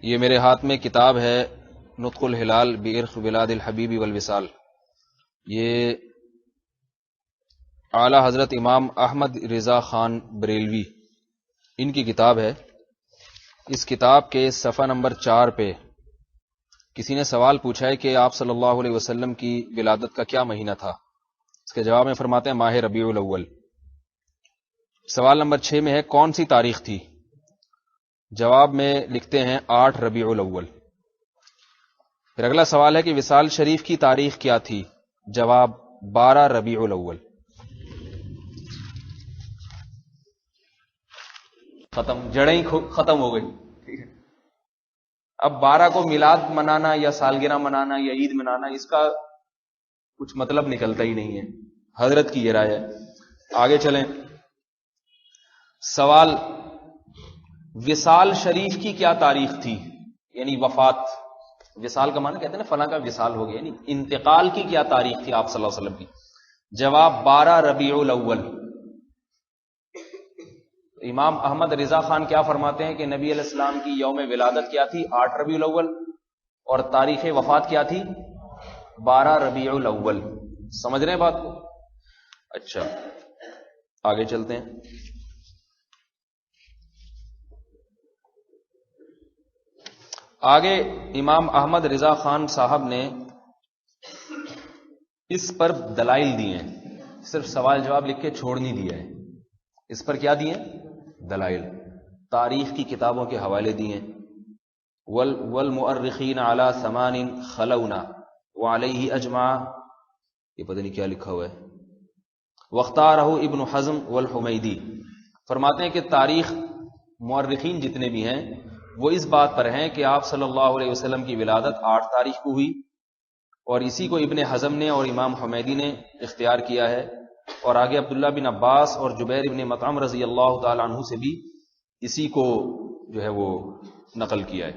یہ میرے ہاتھ میں کتاب ہے نطق الہلال بعرق بلاد الحبیب والوصال. یہ اعلی حضرت امام احمد رضا خان بریلوی ان کی کتاب ہے. اس کتاب کے صفحہ نمبر 4 پہ کسی نے سوال پوچھا ہے کہ آپ صلی اللہ علیہ وسلم کی ولادت کا کیا مہینہ تھا. اس کے جواب میں فرماتے ہیں ماہ ربیع الاول. سوال نمبر 6 میں ہے کون سی تاریخ تھی؟ جواب میں لکھتے ہیں 8 ربیع الاول. پھر اگلا سوال ہے کہ وصال شریف کی تاریخ کیا تھی؟ جواب 12 ربیع الاول. ختم، جڑیں ختم ہو گئی. اب 12 کو میلاد منانا یا سالگرہ منانا یا عید منانا اس کا کچھ مطلب نکلتا ہی نہیں ہے. حضرت کی یہ رائے ہے. آگے چلیں. سوال وصال شریف کی کیا تاریخ تھی؟ یعنی وفات، وصال کا معنی کہتے ہیں نا فلاں کا وصال ہو گیا، یعنی انتقال کی کیا تاریخ تھی آپ صلی اللہ علیہ وسلم کی؟ جواب 12 ربیع الاول. امام احمد رضا خان کیا فرماتے ہیں کہ نبی علیہ السلام کی یوم ولادت کیا تھی؟ 8 ربیع الاول، اور تاریخ وفات کیا تھی؟ 12 ربیع الاول. سمجھ رہے ہیں بات کو؟ اچھا آگے چلتے ہیں. آگے امام احمد رضا خان صاحب نے اس پر دلائل دیے ہیں، صرف سوال جواب لکھ کے چھوڑ نہیں دیا ہے. اس پر کیا دیے؟ دلائل. تاریخ کی کتابوں کے حوالے دیے. والمؤرخین علی 8 خلونا وعلیہ اجمع، یہ پتہ نہیں کیا لکھا ہوا ہے. واختارہ ابن حزم والحمیدی. فرماتے ہیں کہ تاریخ مورخین جتنے بھی ہیں وہ اس بات پر ہیں کہ آپ صلی اللہ علیہ وسلم کی ولادت 8 تاریخ کو ہوئی، اور اسی کو ابن حزم نے اور امام حمیدی نے اختیار کیا ہے. اور آگے عبداللہ بن عباس اور جبیر بن مطعم رضی اللہ تعالی عنہ سے بھی اسی کو جو ہے وہ نقل کیا ہے،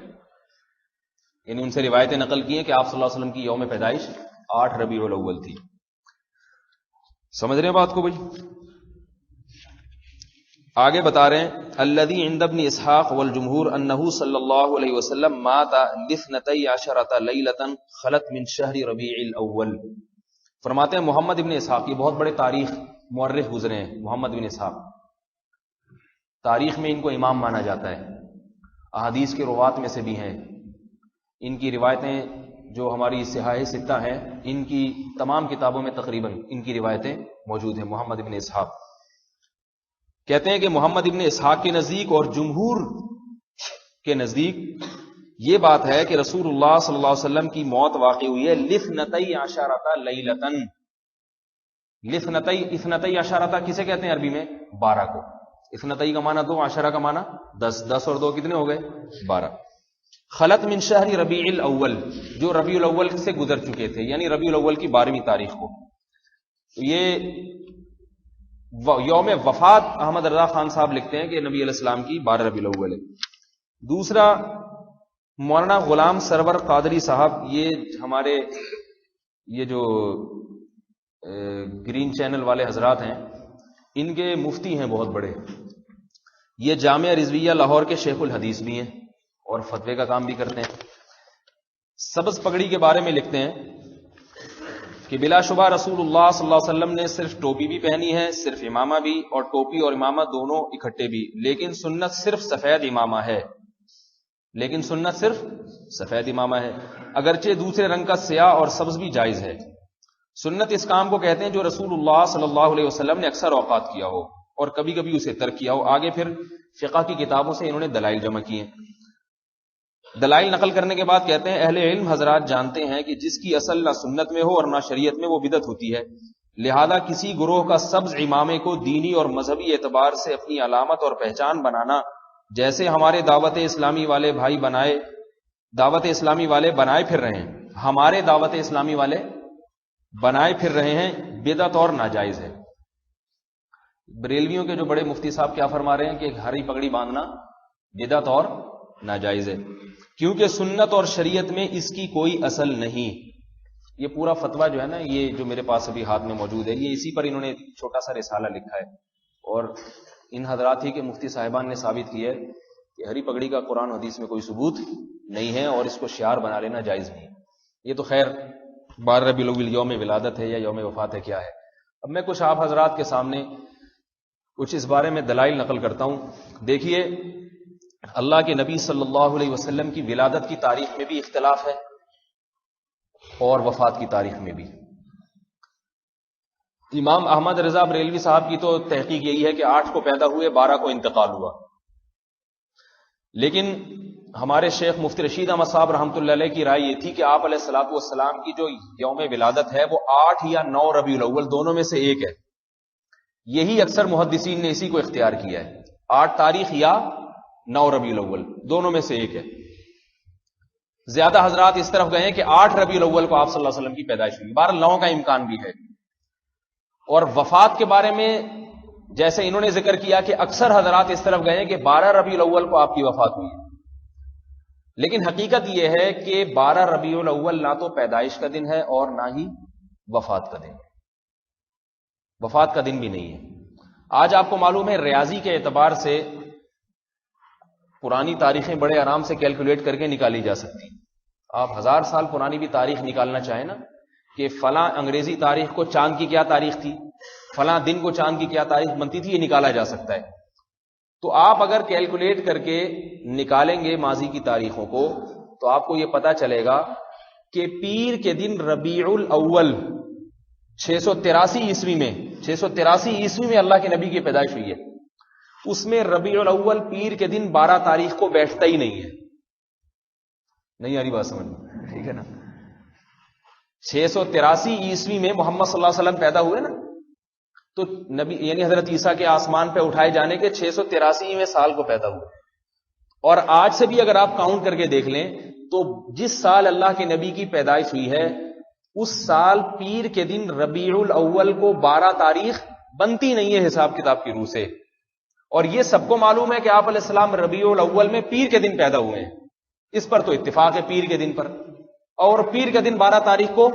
یعنی ان سے روایتیں نقل کی ہیں کہ آپ صلی اللہ علیہ وسلم کی یوم پیدائش 8 ربیع الاول تھی. سمجھ رہے ہیں بات کو بھائی؟ آگے بتا رہے ہیں الذی عند ابن اسحاق والجمہور انہ صلی اللہ علیہ وسلم مات لاثنتی عشرۃ لیلۃ خلت من شہر ربیع الاول. فرماتے ہیں محمد ابن اسحاق، یہ بہت بڑے تاریخ مورخ گزرے ہیں. محمد ابن اسحاق تاریخ میں ان کو امام مانا جاتا ہے، احادیث کے روات میں سے بھی ہیں. ان کی روایتیں جو ہماری صحاح ستہ ہیں ان کی تمام کتابوں میں تقریباً ان کی روایتیں موجود ہیں. محمد ابن اسحاق کہتے ہیں کہ محمد ابن اسحاق کے نزدیک اور جمہور کے نزدیک یہ بات ہے کہ رسول اللہ صلی اللہ علیہ وسلم کی موت واقع ہوئی ہے لاثنتی عشرۃ لیلۃ. اثنتی عشرۃ کسے کہتے ہیں عربی میں؟ 12 کو. اثنتی کا معنی 2، عشرہ کا معنی 10. 10 اور 2 کتنے ہو گئے؟ 12. خلت من شہر ربیع الاول، جو ربیع الاول سے گزر چکے تھے، یعنی ربیع الاول کی 12ویں تاریخ کو. یہ یوم وفات احمد رضا خان صاحب لکھتے ہیں کہ نبی علیہ السلام کی 12 ربیع الاول ہے. دوسرا مولانا غلام سرور قادری صاحب، یہ ہمارے یہ جو گرین چینل والے حضرات ہیں ان کے مفتی ہیں بہت بڑے. یہ جامعہ رضویہ لاہور کے شیخ الحدیث بھی ہیں اور فتوے کا کام بھی کرتے ہیں. سبز پگڑی کے بارے میں لکھتے ہیں کہ بلا شبہ رسول اللہ صلی اللہ علیہ وسلم نے صرف ٹوپی بھی پہنی ہے، صرف امامہ بھی، اور ٹوپی اور امامہ دونوں اکٹھے بھی. لیکن سنت صرف سفید امامہ ہے، لیکن سنت صرف سفید امامہ ہے، اگرچہ دوسرے رنگ کا سیاہ اور سبز بھی جائز ہے. سنت اس کام کو کہتے ہیں جو رسول اللہ صلی اللہ علیہ وسلم نے اکثر اوقات کیا ہو اور کبھی کبھی اسے ترک کیا ہو. آگے پھر فقہ کی کتابوں سے انہوں نے دلائل جمع کیے. دلائل نقل کرنے کے بعد کہتے ہیں اہل علم حضرات جانتے ہیں کہ جس کی اصل نہ سنت میں ہو اور نہ شریعت میں وہ بدعت ہوتی ہے. لہذا کسی گروہ کا سبز امامے کو دینی اور مذہبی اعتبار سے اپنی علامت اور پہچان بنانا، جیسے ہمارے دعوت اسلامی والے بھائی بنائے پھر رہے ہیں، ہمارے دعوت اسلامی والے بنائے پھر رہے ہیں، بدعت اور ناجائز ہے. بریلویوں کے جو بڑے مفتی صاحب کیا فرما رہے ہیں کہ ہری پگڑی باندھنا بدعت اور ناجائز ہے، کیونکہ سنت اور شریعت میں اس کی کوئی اصل نہیں. یہ پورا فتویٰ جو ہے نا، یہ جو میرے پاس ابھی ہاتھ میں موجود ہے، یہ اسی پر انہوں نے چھوٹا سا رسالہ لکھا ہے. اور ان حضرات ہی کے مفتی صاحبان نے ثابت کیا ہے کہ ہری پگڑی کا قرآن حدیث میں کوئی ثبوت نہیں ہیں اور اس کو شعار بنا لینا جائز نہیں. یہ تو خیر 12 ربیع الاول یوم ولادت ہے یا یوم وفات ہے کیا ہے. اب میں کچھ آپ حضرات کے سامنے کچھ اس بارے میں دلائل نقل کرتا ہوں. دیکھیے اللہ کے نبی صلی اللہ علیہ وسلم کی ولادت کی تاریخ میں بھی اختلاف ہے اور وفات کی تاریخ میں بھی. امام احمد رضا بریلوی صاحب کی تو تحقیق یہی ہے کہ 8 کو پیدا ہوئے 12 کو انتقال ہوا، لیکن ہمارے شیخ مفتی رشید احمد صاحب رحمۃ اللہ علیہ کی رائے یہ تھی کہ آپ علیہ الصلوۃ والسلام کی جو یوم ولادت ہے وہ 8 یا 9 ربیع الاول دونوں میں سے ایک ہے. یہی اکثر محدثین نے اسی کو اختیار کیا ہے، 8 تاریخ یا 9 ربیع الاول دونوں میں سے ایک ہے. زیادہ حضرات اس طرف گئے ہیں کہ 8 ربیع الاول کو آپ صلی اللہ علیہ وسلم کی پیدائش ہوئی. 12 9 کا امکان بھی ہے. اور وفات کے بارے میں جیسے انہوں نے ذکر کیا کہ اکثر حضرات اس طرف گئے ہیں کہ 12 ربیع الاول کو آپ کی وفات ہوئی ہے، لیکن حقیقت یہ ہے کہ 12 ربیع الاول نہ تو پیدائش کا دن ہے اور نہ ہی وفات کا دن ہے. وفات کا دن بھی نہیں ہے. آج آپ کو معلوم ہے ریاضی کے اعتبار سے پرانی تاریخیں بڑے آرام سے کیلکولیٹ کر کے نکالی جا سکتی ہیں. آپ 1000 سال پرانی بھی تاریخ نکالنا چاہیں نا کہ فلاں انگریزی تاریخ کو چاند کی کیا تاریخ تھی، فلاں دن کو چاند کی کیا تاریخ بنتی تھی، یہ نکالا جا سکتا ہے. تو آپ اگر کیلکولیٹ کر کے نکالیں گے ماضی کی تاریخوں کو تو آپ کو یہ پتا چلے گا کہ پیر کے دن ربیع الاول 683 عیسوی میں 683 عیسوی میں اللہ کے نبی کی پیدائش ہوئی ہے. اس میں ربیع الاول پیر کے دن 12 تاریخ کو بیٹھتا ہی نہیں ہے. نہیں آ رہی بات سمجھ میں؟ ٹھیک ہے نا. 683 عیسوی میں محمد صلی اللہ علیہ وسلم پیدا ہوئے نا، تو نبی یعنی حضرت عیسیٰ کے آسمان پہ اٹھائے جانے کے 683ویں سال کو پیدا ہوئے. اور آج سے بھی اگر آپ کاؤنٹ کر کے دیکھ لیں تو جس سال اللہ کے نبی کی پیدائش ہوئی ہے اس سال پیر کے دن ربیع الاول کو 12 تاریخ بنتی نہیں ہے حساب کتاب کی روح سے. اور یہ سب کو معلوم ہے کہ آپ علیہ السلام ربیع الاول میں پیر کے دن پیدا ہوئے ہیں. اس پر تو اتفاق ہے پیر کے دن پر، اور پیر کا دن 12 تاریخ کو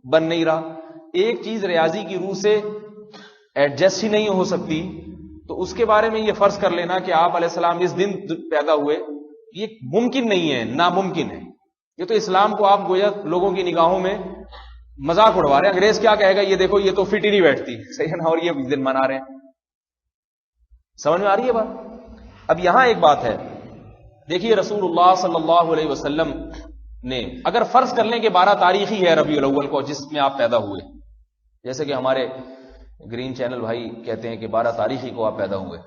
بن نہیں رہا. ایک چیز ریاضی کی روح سے ایڈجسٹ ہی نہیں ہو سکتی تو اس کے بارے میں یہ فرض کر لینا کہ آپ علیہ السلام اس دن پیدا ہوئے، یہ ممکن نہیں ہے، ناممکن ہے. یہ تو اسلام کو آپ گویا لوگوں کی نگاہوں میں مذاق اڑوا رہے ہیں. انگریز کیا کہے گا، یہ دیکھو یہ تو فٹ ہی نہیں بیٹھتی، صحیح ہے نا، اور یہ دن منا رہے ہیں. سمجھ میں آ رہی ہے بات؟ اب یہاں ایک بات ہے، دیکھیے رسول اللہ صلی اللہ علیہ وسلم نے اگر فرض کر لیں کہ 12 تاریخ ہی ہے ربیع الاول کو جس میں آپ پیدا ہوئے، جیسے کہ ہمارے گرین چینل بھائی کہتے ہیں کہ 12 تاریخ ہی کو آپ پیدا ہوئے،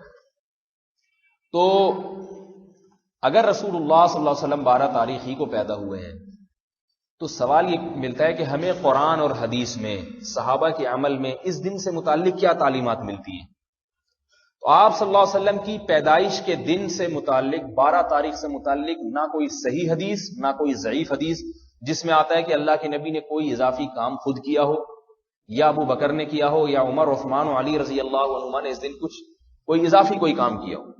تو اگر رسول اللہ صلی اللہ علیہ وسلم 12 تاریخ ہی کو پیدا ہوئے ہیں تو سوال یہ ملتا ہے کہ ہمیں قرآن اور حدیث میں صحابہ کے عمل میں اس دن سے متعلق کیا تعلیمات ملتی ہیں. تو آپ صلی اللہ علیہ وسلم کی پیدائش کے دن سے متعلق 12 تاریخ سے متعلق نہ کوئی صحیح حدیث نہ کوئی ضعیف حدیث جس میں آتا ہے کہ اللہ کے نبی نے کوئی اضافی کام خود کیا ہو یا ابو بکر نے کیا ہو یا عمر عثمان و علی رضی اللہ عنہما نے اس دن کوئی اضافی کوئی کام کیا ہو،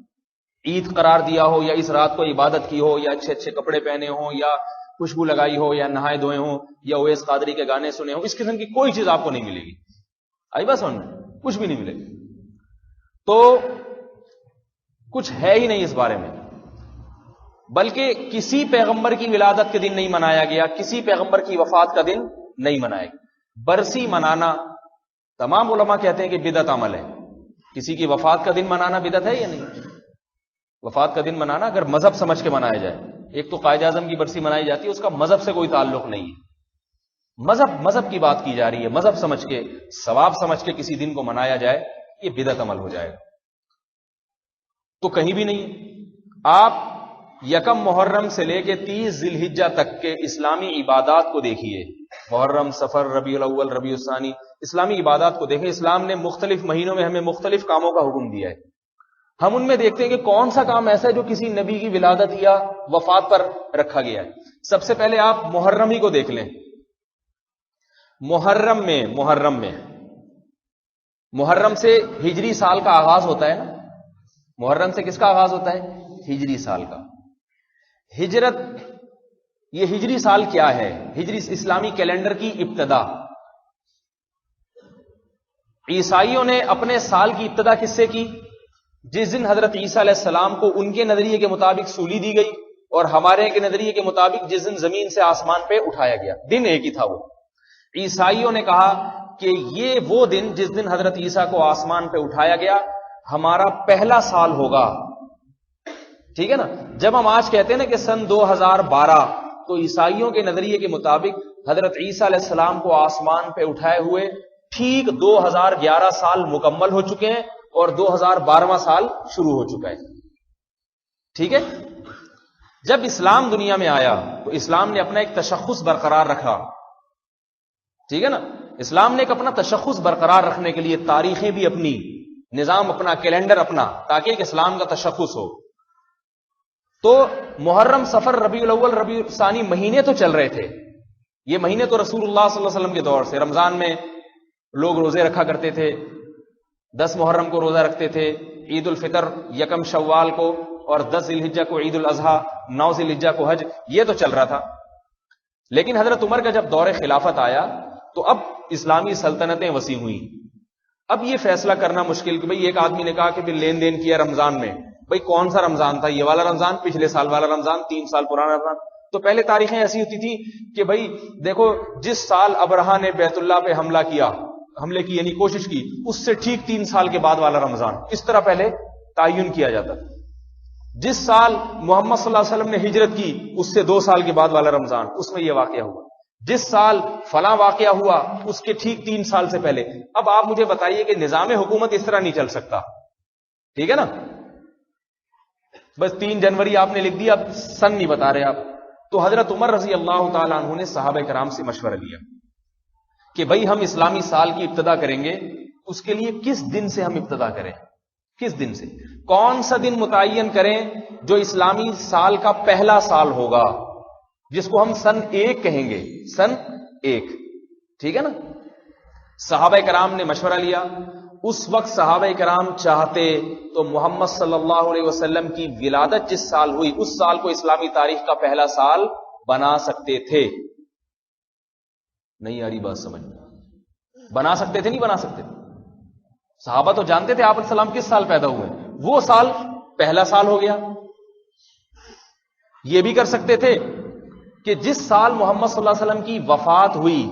عید قرار دیا ہو یا اس رات کو عبادت کی ہو یا اچھے اچھے کپڑے پہنے ہوں یا خوشبو لگائی ہو یا نہائے دھوئے ہوں یا اویس قادری کے گانے سنے ہوں. اس قسم کی کوئی چیز آپ کو نہیں ملے گی. آئی بس سمجھ میں؟ کچھ بھی نہیں ملے گی. تو کچھ ہے ہی نہیں اس بارے میں، بلکہ کسی پیغمبر کی ولادت کے دن نہیں منایا گیا، کسی پیغمبر کی وفات کا دن نہیں منایا گیا. برسی منانا تمام علماء کہتے ہیں کہ بدعت عمل ہے. کسی کی وفات کا دن منانا بدعت ہے یا نہیں؟ وفات کا دن منانا اگر مذہب سمجھ کے منایا جائے، ایک تو قائد اعظم کی برسی منائی جاتی ہے، اس کا مذہب سے کوئی تعلق نہیں ہے. مذہب کی بات کی جا رہی ہے، مذہب سمجھ کے ثواب سمجھ کے کسی دن کو منایا جائے یہ بدعت عمل ہو جائے گا. تو کہیں بھی نہیں. آپ یکم محرم سے لے کے 30 ذی الحجہ تک کے اسلامی عبادات کو دیکھیے، محرم، صفر، ربیع الاول، ربیع الثانی، اسلامی عبادات کو دیکھیں. اسلام نے مختلف مہینوں میں ہمیں مختلف کاموں کا حکم دیا ہے. ہم ان میں دیکھتے ہیں کہ کون سا کام ایسا ہے جو کسی نبی کی ولادت یا وفات پر رکھا گیا ہے. سب سے پہلے آپ محرم ہی کو دیکھ لیں. محرم سے ہجری سال کا آغاز ہوتا ہے نا. محرم سے کس کا آغاز ہوتا ہے؟ ہجری سال کا. ہجرت، یہ ہجری سال کیا ہے؟ ہجری اسلامی کیلنڈر کی ابتدا. عیسائیوں نے اپنے سال کی ابتدا کس سے کی؟ جس دن حضرت عیسیٰ علیہ السلام کو ان کے نظریے کے مطابق سولی دی گئی اور ہمارے کے نظریے کے مطابق جس دن زمین سے آسمان پہ اٹھایا گیا، دن ایک ہی تھا وہ۔ عیسائیوں نے کہا کہ یہ وہ دن جس دن حضرت عیسیٰ کو آسمان پہ اٹھایا گیا ہمارا پہلا سال ہوگا، ٹھیک ہے نا۔ جب ہم آج کہتے ہیں نا کہ سن 2012، تو عیسائیوں کے نظریے کے مطابق حضرت عیسیٰ علیہ السلام کو آسمان پہ اٹھائے ہوئے ٹھیک 2011 سال مکمل ہو چکے ہیں اور 2012واں سال شروع ہو چکا ہے، ٹھیک ہے۔ جب اسلام دنیا میں آیا تو اسلام نے اپنا ایک تشخص برقرار رکھا، ٹھیک ہے نا۔ اسلام نے ایک اپنا تشخص برقرار رکھنے کے لیے تاریخیں بھی اپنی، نظام اپنا، کیلنڈر اپنا، تاکہ ایک اسلام کا تشخص ہو۔ تو محرم، صفر، ربیع الاول، ربیع الثانی مہینے تو چل رہے تھے، یہ مہینے تو رسول اللہ صلی اللہ علیہ وسلم کے دور سے۔ رمضان میں لوگ روزے رکھا کرتے تھے، 10 محرم کو روزہ رکھتے تھے، عید الفطر 1 شوال کو، اور 10 ذی الحجہ کو عید الاضحیٰ، 9 ذی الحجہ کو حج، یہ تو چل رہا تھا۔ لیکن حضرت عمر کا جب دور خلافت آیا تو اب اسلامی سلطنتیں وسیع ہوئیں۔ اب یہ فیصلہ کرنا مشکل کہ بھئی ایک آدمی نے کہا کہ بھی لین دین کیا رمضان میں، بھئی کون سا رمضان تھا، یہ والا رمضان، پچھلے سال والا رمضان، 3 سال پرانا رمضان۔ تو پہلے تاریخیں ایسی ہوتی تھی کہ بھئی دیکھو جس سال ابرہہ نے بیت اللہ پہ حملے کی یعنی کوشش کی، اس سے ٹھیک 3 سال کے بعد والا رمضان، اس طرح پہلے تعین کیا جاتا تھا۔ جس سال محمد صلی اللہ علیہ وسلم نے ہجرت کی، اس سے 2 سال کے بعد والا رمضان، اس میں یہ واقعہ ہوا۔ جس سال فلاں واقعہ ہوا اس کے ٹھیک 3 سال سے پہلے۔ اب آپ مجھے بتائیے کہ نظام حکومت اس طرح نہیں چل سکتا، ٹھیک ہے نا۔ بس 3 جنوری آپ نے لکھ دیا، اب سن نہیں بتا رہے آپ۔ تو حضرت عمر رضی اللہ تعالیٰ عنہ نے صحابہ کرام سے مشورہ لیا کہ بھئی ہم اسلامی سال کی ابتدا کریں گے، اس کے لیے کس دن سے ہم ابتدا کریں، کس دن سے، کون سا دن متعین کریں جو اسلامی سال کا پہلا سال ہوگا، جس کو ہم سن 1 کہیں گے، سن 1، ٹھیک ہے نا۔ صحابہ کرام نے مشورہ لیا۔ اس وقت صحابہ کرام چاہتے تو محمد صلی اللہ علیہ وسلم کی ولادت جس سال ہوئی اس سال کو اسلامی تاریخ کا پہلا سال بنا سکتے تھے۔ نہیں آ رہی بات سمجھ میں؟ بنا سکتے تھے، نہیں بنا سکتے تھے؟ صحابہ تو جانتے تھے آپ علیہ السلام کس سال پیدا ہوئے، وہ سال پہلا سال ہو گیا۔ یہ بھی کر سکتے تھے کہ جس سال محمد صلی اللہ علیہ وسلم کی وفات ہوئی،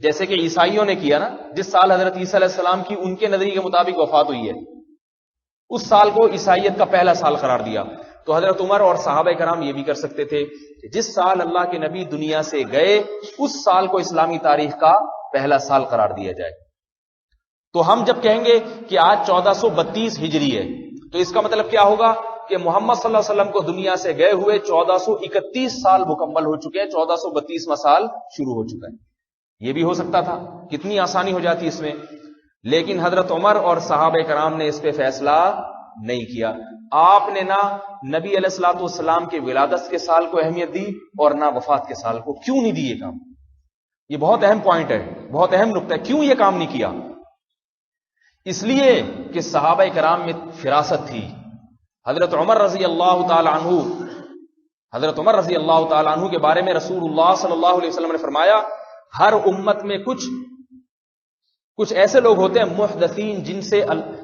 جیسے کہ عیسائیوں نے کیا نا، جس سال حضرت عیسیٰ علیہ السلام کی ان کے نظریے کے مطابق وفات ہوئی ہے، اس سال کو عیسائیت کا پہلا سال قرار دیا۔ تو حضرت عمر اور صحابہ کرام یہ بھی کر سکتے تھے کہ جس سال اللہ کے نبی دنیا سے گئے اس سال کو اسلامی تاریخ کا پہلا سال قرار دیا جائے۔ تو ہم جب کہیں گے کہ آج 1432 ہجری ہے تو اس کا مطلب کیا ہوگا کہ محمد صلی اللہ علیہ وسلم کو دنیا سے گئے ہوئے 1431 سال مکمل ہو چکے ہیں، 1432واں سال شروع ہو چکا ہے۔ یہ بھی ہو سکتا تھا، کتنی آسانی ہو جاتی اس میں۔ لیکن حضرت عمر اور صحابہ کرام نے اس پہ فیصلہ نہیں کیا۔ آپ نے نہ نبی علیہ الصلوۃ والسلام کے ولادت کے سال کو اہمیت دی اور نہ وفات کے سال کو۔ کیوں نہیں دی یہ کام؟ یہ بہت اہم پوائنٹ ہے، بہت اہم نقطہ ہے۔ کیوں یہ کام نہیں کیا؟ اس لیے کہ صحابہ کرام میں فراست تھی۔ حضرت عمر رضی اللہ تعالی عنہ کے بارے میں رسول اللہ صلی اللہ علیہ وسلم نے فرمایا، ہر امت میں کچھ ایسے لوگ ہوتے ہیں محدثین، جن سے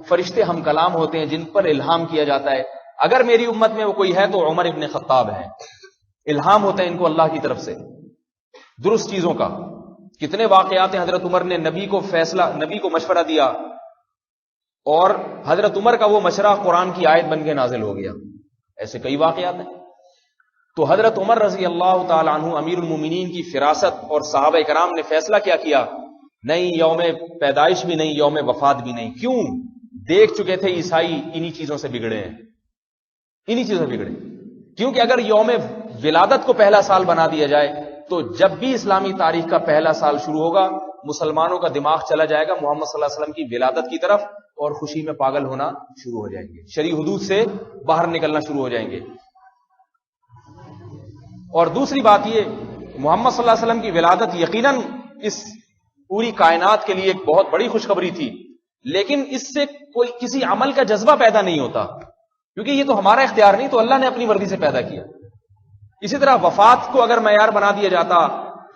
فرشتے ہم کلام ہوتے ہیں، جن پر الہام کیا جاتا ہے۔ اگر میری امت میں وہ کوئی ہے تو عمر ابن خطاب ہے۔ الہام ہوتا ہے ان کو اللہ کی طرف سے درست چیزوں کا۔ کتنے واقعات ہیں، حضرت عمر نے نبی کو مشورہ دیا اور حضرت عمر کا وہ مشورہ قرآن کی آیت بن کے نازل ہو گیا۔ ایسے کئی واقعات ہیں۔ تو حضرت عمر رضی اللہ تعالی عنہ امیر المومنین کی فراست اور صحابہ کرام نے فیصلہ کیا نہیں یوم پیدائش بھی نہیں، یوم وفات بھی نہیں۔ کیوں؟ دیکھ چکے تھے عیسائی انہی چیزوں سے بگڑے ہیں، انہی چیزوں سے بگڑے۔ کیونکہ اگر یوم ولادت کو پہلا سال بنا دیا جائے تو جب بھی اسلامی تاریخ کا پہلا سال شروع ہوگا مسلمانوں کا دماغ چلا جائے گا محمد صلی اللہ علیہ وسلم کی ولادت کی طرف اور خوشی میں پاگل ہونا شروع ہو جائیں گے، شرعی حدود سے باہر نکلنا شروع ہو جائیں گے۔ اور دوسری بات یہ، محمد صلی اللہ علیہ وسلم کی ولادت یقیناً اس پوری کائنات کے لیے ایک بہت بڑی خوشخبری تھی، لیکن اس سے کوئی کسی عمل کا جذبہ پیدا نہیں ہوتا، کیونکہ یہ تو ہمارا اختیار نہیں، تو اللہ نے اپنی مرضی سے پیدا کیا۔ اسی طرح وفات کو اگر معیار بنا دیا جاتا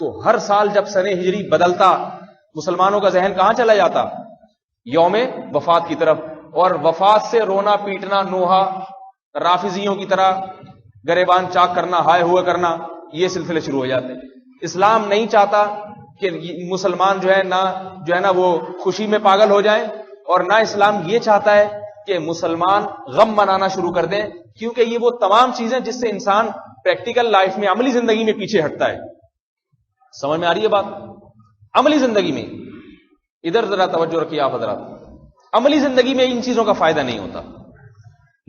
تو ہر سال جب سن ہجری بدلتا مسلمانوں کا ذہن کہاں چلا جاتا؟ یوم وفات کی طرف، اور وفات سے رونا پیٹنا نوحہ رافضیوں کی طرح گریبان چاک کرنا، ہائے ہوئے کرنا، یہ سلسلے شروع ہو جاتے ہیں۔ اسلام نہیں چاہتا کہ مسلمان جو ہے نا وہ خوشی میں پاگل ہو جائیں، اور نہ اسلام یہ چاہتا ہے کہ مسلمان غم منانا شروع کر دیں، کیونکہ یہ وہ تمام چیزیں جس سے انسان پریکٹیکل لائف میں، عملی زندگی میں پیچھے ہٹتا ہے۔ سمجھ میں آ رہی ہے بات؟ عملی زندگی میں ادھر ذرا توجہ رکھیے آپ حضرات، عملی زندگی میں ان چیزوں کا فائدہ نہیں ہوتا۔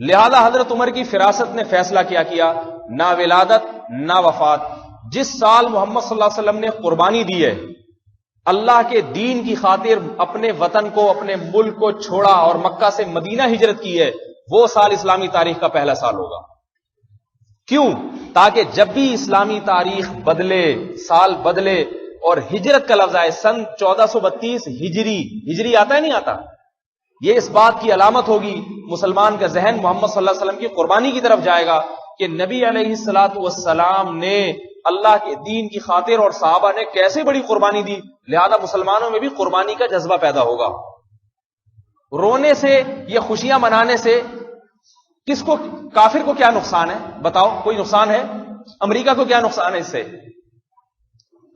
لہذا حضرت عمر کی فراست نے فیصلہ کیا نہ ولادت نہ وفات، جس سال محمد صلی اللہ علیہ وسلم نے قربانی دی ہے اللہ کے دین کی خاطر، اپنے وطن کو، اپنے ملک کو چھوڑا اور مکہ سے مدینہ ہجرت کی ہے، وہ سال اسلامی تاریخ کا پہلا سال ہوگا۔ کیوں؟ تاکہ جب بھی اسلامی تاریخ بدلے، سال بدلے اور ہجرت کا لفظ آئے، سن 1432 ہجری آتا ہے نہیں آتا، یہ اس بات کی علامت ہوگی، مسلمان کا ذہن محمد صلی اللہ علیہ وسلم کی قربانی کی طرف جائے گا کہ نبی علیہ الصلوۃ والسلام نے اللہ کے دین کی خاطر اور صحابہ نے کیسے بڑی قربانی دی، لہذا مسلمانوں میں بھی قربانی کا جذبہ پیدا ہوگا۔ رونے سے یا خوشیاں منانے سے کس کو، کافر کو کیا نقصان ہے؟ بتاؤ، کوئی نقصان ہے؟ امریکہ کو کیا نقصان ہے اس سے؟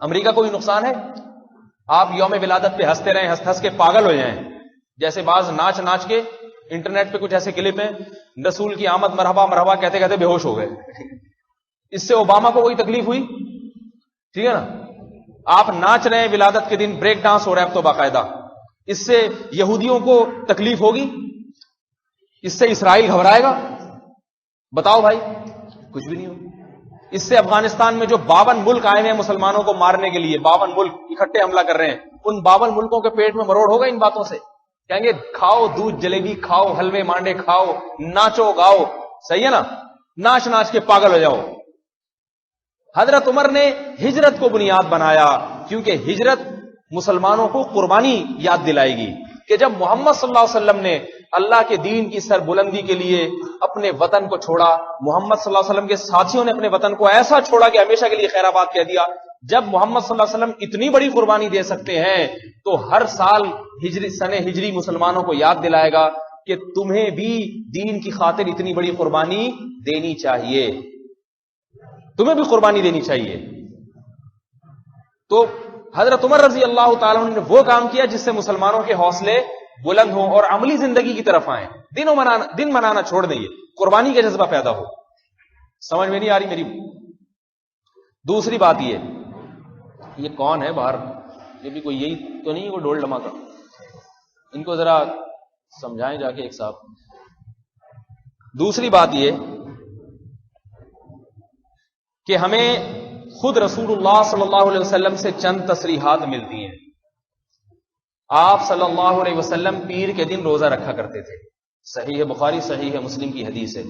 امریکہ کو بھی نقصان ہے؟ آپ یوم ولادت پہ ہنستے رہیں، ہنس کے پاگل ہو جائیں، جیسے بعض ناچ کے انٹرنیٹ پہ کچھ ایسے کلپ ہیں، رسول کی آمد مرحبا مرحبا کہتے کہتے بے ہوش ہو گئے۔ اس سے اوباما کو کوئی تکلیف ہوئی؟ ٹھیک ہے نا؟ آپ ناچ رہے ہیں ولادت کے دن، بریک ڈانس ہو رہا ہے اب تو باقاعدہ، اس سے یہودیوں کو تکلیف ہوگی؟ اس سے اسرائیل گھبرائے گا؟ بتاؤ بھائی، کچھ بھی نہیں ہوگا۔ اس سے افغانستان میں جو 52 ملک آئے ہیں مسلمانوں کو مارنے کے لیے، 52 ملک اکٹھے حملہ کر رہے ہیں، ان 52 ملکوں کے پیٹ میں مروڑ ہوگا ان باتوں سے؟ کہیں گے کھاؤ دودھ جلیبی، کھاؤ حلوے مانڈے، کھاؤ، ناچو گاؤ، صحیح ہے نا؟ ناچ کے پاگل ہو جاؤ۔ حضرت عمر نے ہجرت کو بنیاد بنایا، کیونکہ ہجرت مسلمانوں کو قربانی یاد دلائے گی کہ جب محمد صلی اللہ علیہ وسلم نے اللہ کے دین کی سربلندی کے لیے اپنے وطن کو چھوڑا، محمد صلی اللہ علیہ وسلم کے ساتھیوں نے اپنے وطن کو ایسا چھوڑا کہ ہمیشہ کے لیے خیر آباد کہہ دیا۔ جب محمد صلی اللہ علیہ وسلم اتنی بڑی قربانی دے سکتے ہیں تو ہر سال سن ہجری مسلمانوں کو یاد دلائے گا کہ تمہیں بھی دین کی خاطر اتنی بڑی قربانی دینی چاہیے، تمہیں بھی قربانی دینی چاہیے۔ تو حضرت عمر رضی اللہ تعالیٰ عنہ نے وہ کام کیا جس سے مسلمانوں کے حوصلے بلند ہوں اور عملی زندگی کی طرف آئیں، دن منانا چھوڑ دیں، قربانی کا جذبہ پیدا ہو۔ سمجھ میں نہیں آ رہی میری؟ دوسری بات یہ کون ہے باہر؟ یہ بھی کوئی یہی تو نہیں وہ ڈول ڈما کا؟ ان کو ذرا سمجھائیں جا کے ایک صاحب۔ دوسری بات یہ کہ ہمیں خود رسول اللہ صلی اللہ علیہ وسلم سے چند تصریحات ملتی ہیں۔ آپ صلی اللہ علیہ وسلم پیر کے دن روزہ رکھا کرتے تھے، صحیح بخاری صحیح ہے مسلم کی حدیث ہے۔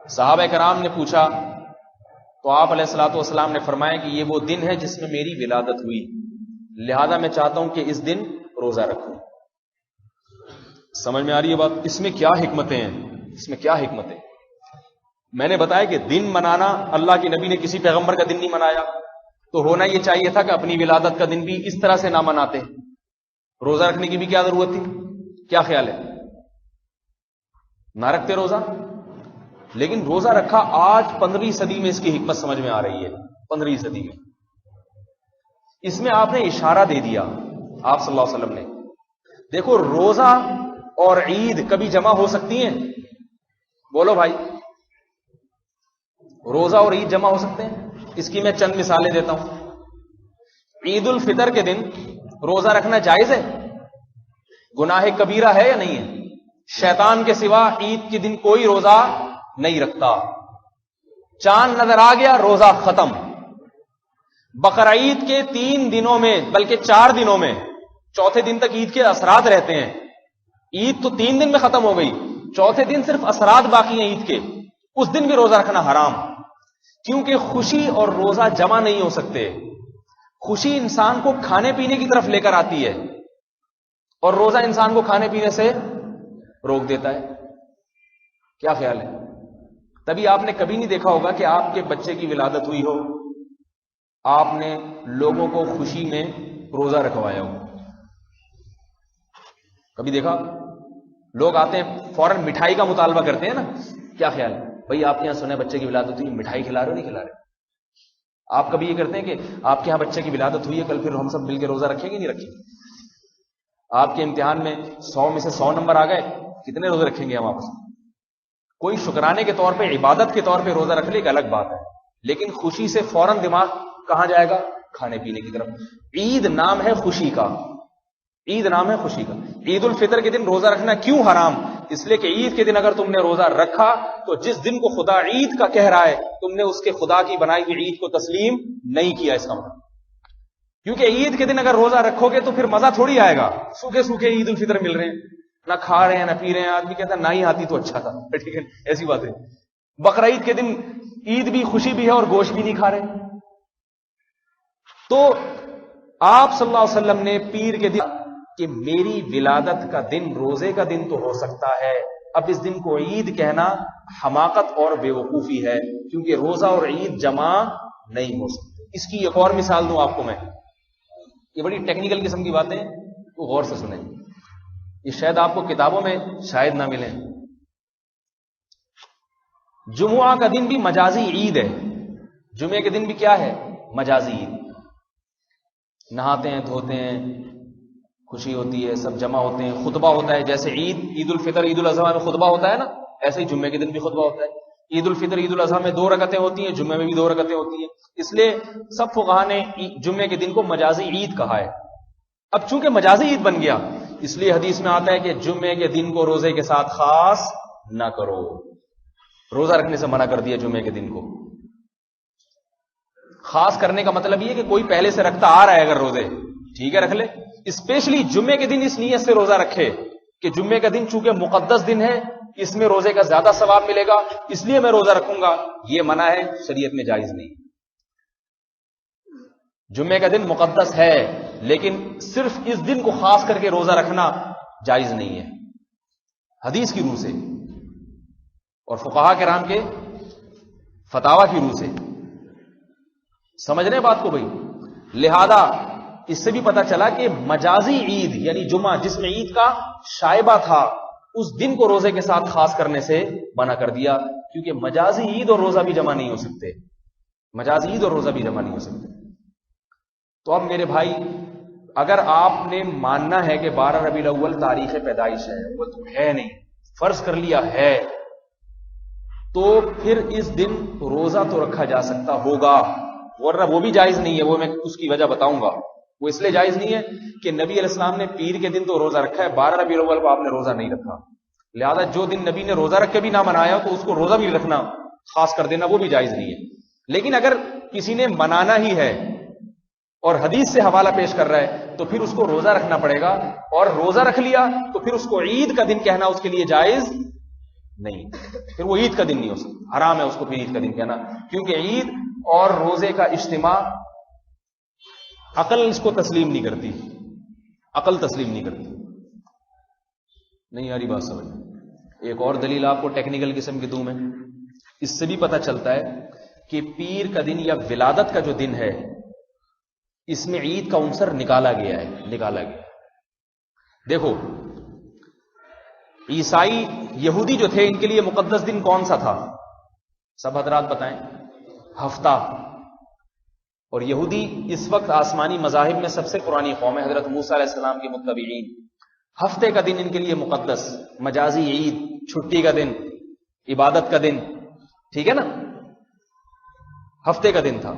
صحابہ کرام نے پوچھا تو آپ علیہ الصلوۃ والسلام نے فرمایا کہ یہ وہ دن ہے جس میں میری ولادت ہوئی، لہذا میں چاہتا ہوں کہ اس دن روزہ رکھوں۔ سمجھ میں آ رہی ہے بات؟ اس میں کیا حکمتیں ہیں؟ اس میں کیا حکمتیں؟ میں نے بتایا کہ دن منانا، اللہ کے نبی نے کسی پیغمبر کا دن نہیں منایا، تو ہونا یہ چاہیے تھا کہ اپنی ولادت کا دن بھی اس طرح سے نہ مناتے، روزہ رکھنے کی بھی کیا ضرورت تھی؟ کیا خیال ہے؟ نہ رکھتے روزہ؟ لیکن روزہ رکھا آج 15ویں صدی میں، اس کی حکمت سمجھ میں آ رہی ہے۔ 15ویں صدی میں اس میں آپ نے اشارہ دے دیا، آپ صلی اللہ علیہ وسلم نے، دیکھو روزہ اور عید کبھی جمع ہو سکتی ہیں؟ بولو بھائی، روزہ اور عید جمع ہو سکتے ہیں؟ اس کی میں چند مثالیں دیتا ہوں۔ عید الفطر کے دن روزہ رکھنا جائز ہے؟ گناہ کبیرہ ہے یا نہیں ہے؟ شیطان کے سوا عید کے دن کوئی روزہ نہیں رکھتا۔ چاند نظر آ گیا، روزہ ختم۔ بقرعید کے 3 دنوں میں، بلکہ 4 دنوں میں، چوتھے دن تک عید کے اثرات رہتے ہیں۔ عید تو 3 دن میں ختم ہو گئی، چوتھے دن صرف اثرات باقی ہیں عید کے، اس دن بھی روزہ رکھنا حرام، کیونکہ خوشی اور روزہ جمع نہیں ہو سکتے۔ خوشی انسان کو کھانے پینے کی طرف لے کر آتی ہے اور روزہ انسان کو کھانے پینے سے روک دیتا ہے۔ کیا خیال ہے؟ تبھی آپ نے کبھی نہیں دیکھا ہوگا کہ آپ کے بچے کی ولادت ہوئی ہو، آپ نے لوگوں کو خوشی میں روزہ رکھوایا ہو۔ کبھی دیکھا؟ لوگ آتے ہیں فوراً مٹھائی کا مطالبہ کرتے ہیں نا، کیا خیال ہے؟ بھائی آپ کے یہاں سنے بچے کی ولادت ہوئی، مٹھائی کھلا رہے ہو نہیں کھلا رہے؟ آپ کبھی یہ کرتے ہیں کہ آپ کے یہاں بچے کی ولادت ہوئی ہے، کل پھر ہم سب مل کے روزہ رکھیں گے نہیں رکھیں گے؟ آپ کے امتحان میں 100 میں سے 100 نمبر آ گئے، کتنے روزے رکھیں گے ہم آپس میں؟ کوئی شکرانے کے طور پہ، عبادت کے طور پہ روزہ رکھ لے ایک الگ بات ہے، لیکن خوشی سے فوراً دماغ کہاں جائے گا؟ کھانے پینے کی طرف۔ عید نام ہے خوشی کا، عید نام ہے خوشی کا۔ عید الفطر کے دن روزہ رکھنا کیوں حرام؟ اس لیے کہ عید کے دن اگر تم نے روزہ رکھا تو جس دن کو خدا عید کا کہہ رہا ہے تم نے اس کے خدا کی بنائی ہوئی عید کو تسلیم نہیں کیا، اس کا مطلب۔ کیونکہ عید کے دن اگر روزہ رکھو گے تو پھر مزہ تھوڑی آئے گا، سوکھے سوکھے عید الفطر مل رہے ہیں، نہ کھا رہے ہیں نہ پی رہے ہیں، آدمی کہتا ہے نہ ہی آتی تو اچھا تھا، ٹھیک ہے، ایسی بات ہے۔ بقرعید کے دن عید بھی خوشی بھی ہے اور گوشت بھی نہیں کھا رہے۔ تو آپ صلی اللہ علیہ وسلم نے پیر کے دن کہ میری ولادت کا دن روزے کا دن تو ہو سکتا ہے، اب اس دن کو عید کہنا حماقت اور بے وقوفی ہے، کیونکہ روزہ اور عید جمع نہیں ہو سکتے۔ اس کی ایک اور مثال دوں آپ کو میں، یہ بڑی ٹیکنیکل قسم کی باتیں تو غور سے سنیں، یہ شاید آپ کو کتابوں میں شاید نہ ملیں۔ جمعہ کا دن بھی مجازی عید ہے، جمعے کے دن بھی کیا ہے؟ مجازی عید۔ نہاتے ہیں دھوتے ہیں، خوشی ہوتی ہے، سب جمع ہوتے ہیں، خطبہ ہوتا ہے، جیسے عید الفطر عید الاضحیٰ میں خطبہ ہوتا ہے نا، ایسے ہی جمعے کے دن بھی خطبہ ہوتا ہے۔ عید الفطر عید الاضحیٰ میں 2 رکعتیں ہوتی ہیں، جمعے میں بھی 2 رکعتیں ہوتی ہیں، اس لیے سب فقہا نے جمعے کے دن کو مجازی عید کہا ہے۔ اب چونکہ مجازی عید بن گیا اس لیے حدیث میں آتا ہے کہ جمعے کے دن کو روزے کے ساتھ خاص نہ کرو، روزہ رکھنے سے منع کر دیا جمعے کے دن کو۔ خاص کرنے کا مطلب یہ کہ کوئی پہلے سے رکھتا آ رہا ہے اگر روزے، ٹھیک ہے رکھ لے، اسپیشلی جمعے کے دن اس نیت سے روزہ رکھے کہ جمعے کا دن چونکہ مقدس دن ہے، اس میں روزے کا زیادہ ثواب ملے گا، اس لیے میں روزہ رکھوں گا، یہ منع ہے، شریعت میں جائز نہیں۔ جمعے کا دن مقدس ہے لیکن صرف اس دن کو خاص کر کے روزہ رکھنا جائز نہیں ہے حدیث کی روح سے اور فقہا کرام کے فتاوی کی روح سے۔ سمجھ رہے ہیں بات کو بھائی؟ لہذا اس سے بھی پتا چلا کہ مجازی عید یعنی جمعہ جس میں عید کا شائبہ تھا اس دن کو روزے کے ساتھ خاص کرنے سے منع کر دیا، کیونکہ مجازی عید اور روزہ بھی جمع نہیں ہو سکتے، مجازی عید اور روزہ بھی جمع نہیں ہو سکتے۔ تو اب میرے بھائی اگر آپ نے ماننا ہے کہ 12 ربیع الاول تاریخ پیدائش ہے، وہ تو ہے نہیں، فرض کر لیا ہے، تو پھر اس دن روزہ تو رکھا جا سکتا ہوگا، ورنہ وہ بھی جائز نہیں ہے، وہ میں اس کی وجہ بتاؤں گا۔ وہ اس لیے جائز نہیں ہے کہ نبی علیہ السلام نے پیر کے دن تو روزہ رکھا ہے، 12 ربیع الاول کو آپ نے روزہ نہیں رکھا، لہذا جو دن نبی نے روزہ رکھ کے بھی نہ منایا تو اس کو روزہ بھی رکھنا خاص کر دینا وہ بھی جائز نہیں ہے۔ لیکن اگر کسی نے منانا ہی ہے اور حدیث سے حوالہ پیش کر رہا ہے تو پھر اس کو روزہ رکھنا پڑے گا، اور روزہ رکھ لیا تو پھر اس کو عید کا دن کہنا اس کے لیے جائز نہیں، پھر وہ عید کا دن نہیں ہو سکتا، حرام ہے اس کو پھر عید کا دن کہنا، کیونکہ عید اور روزے کا اجتماع عقل اس کو تسلیم نہیں کرتی، عقل تسلیم نہیں کرتی۔ نہیں یاری بات سمجھ۔ ایک اور دلیل آپ کو ٹیکنیکل قسم کی دوں میں، اس سے بھی پتہ چلتا ہے کہ پیر کا دن یا ولادت کا جو دن ہے اس میں عید کا عنصر نکالا گیا ہے۔ دیکھو عیسائی یہودی جو تھے ان کے لیے مقدس دن کون سا تھا؟ سب حضرات بتائیں۔ ہفتہ۔ اور یہودی اس وقت آسمانی مذاہب میں سب سے پرانی قوم ہے، حضرت موسیٰ علیہ السلام کے متبعین۔ ہفتے کا دن ان کے لیے مقدس، مجازی عید، چھٹی کا دن، عبادت کا دن، ٹھیک ہے نا، ہفتے کا دن تھا۔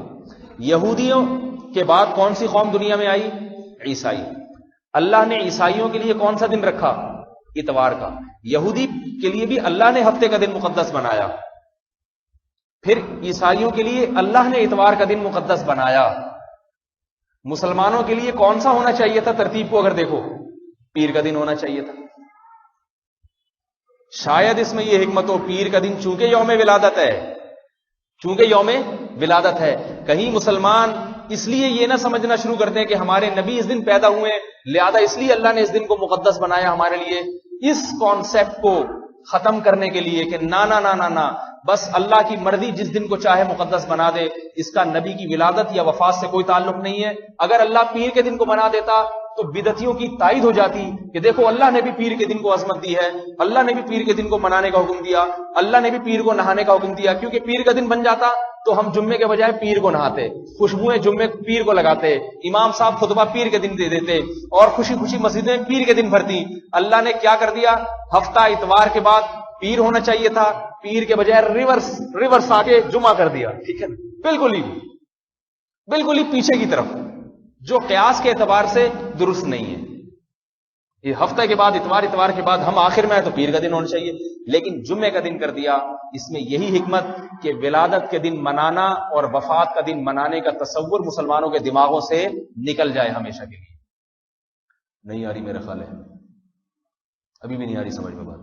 یہودیوں کے بعد کون سی قوم دنیا میں آئی؟ عیسائی۔ اللہ نے عیسائیوں کے لیے کون سا دن رکھا؟ اتوار کا۔ یہودی کے لیے بھی اللہ نے ہفتے کا دن مقدس بنایا، پھر عیسائیوں کے لیے اللہ نے اتوار کا دن مقدس بنایا۔ مسلمانوں کے لیے کون سا ہونا چاہیے تھا ترتیب کو اگر دیکھو؟ پیر کا دن ہونا چاہیے تھا۔ شاید اس میں یہ حکمت ہو، پیر کا دن چونکہ یوم ولادت ہے، کہیں مسلمان اس لیے یہ نہ سمجھنا شروع کرتے ہیں کہ ہمارے نبی اس دن پیدا ہوئے لہذا اس لیے اللہ نے اس دن کو مقدس بنایا ہمارے لیے، اس کانسیپٹ کو ختم کرنے کے لیے کہ نا بس اللہ کی مرضی جس دن کو چاہے مقدس بنا دے، اس کا نبی کی ولادت یا وفات سے کوئی تعلق نہیں ہے۔ اگر اللہ پیر کے دن کو بنا دیتا تو بدعتیوں کی تائید ہو جاتی کہ دیکھو اللہ نے بھی پیر کے دن کو عظمت دی ہے، اللہ نے بھی پیر کے دن کو منانے کا حکم دیا، اللہ نے بھی پیر کو نہانے کا حکم دیا، کیونکہ پیر کا دن بن جاتا تو ہم جمعے کے بجائے پیر کو نہاتے، خوشبوئیں جمعے پیر کو لگاتے، امام صاحب خطبہ پیر کے دن دے دیتے اور خوشی خوشی مسجدیں پیر کے دن بھرتی۔ اللہ نے کیا کر دیا؟ ہفتہ اتوار کے بعد پیر ہونا چاہیے تھا، پیر کے بجائے ریورس آ کے جمعہ کر دیا، ٹھیک ہے، بالکل ہی پیچھے کی طرف، جو قیاس کے اعتبار سے درست نہیں ہے۔ یہ ہفتہ کے بعد اتوار کے بعد ہم آخر میں ہے تو پیر کا دن ہونا چاہیے، لیکن جمعے کا دن کر دیا۔ اس میں یہی حکمت کہ ولادت کے دن منانا اور وفات کا دن منانے کا تصور مسلمانوں کے دماغوں سے نکل جائے ہمیشہ کے لیے۔ نہیں آ رہی میرا خیال ہے، ابھی بھی نہیں آ رہی سمجھ میں بات۔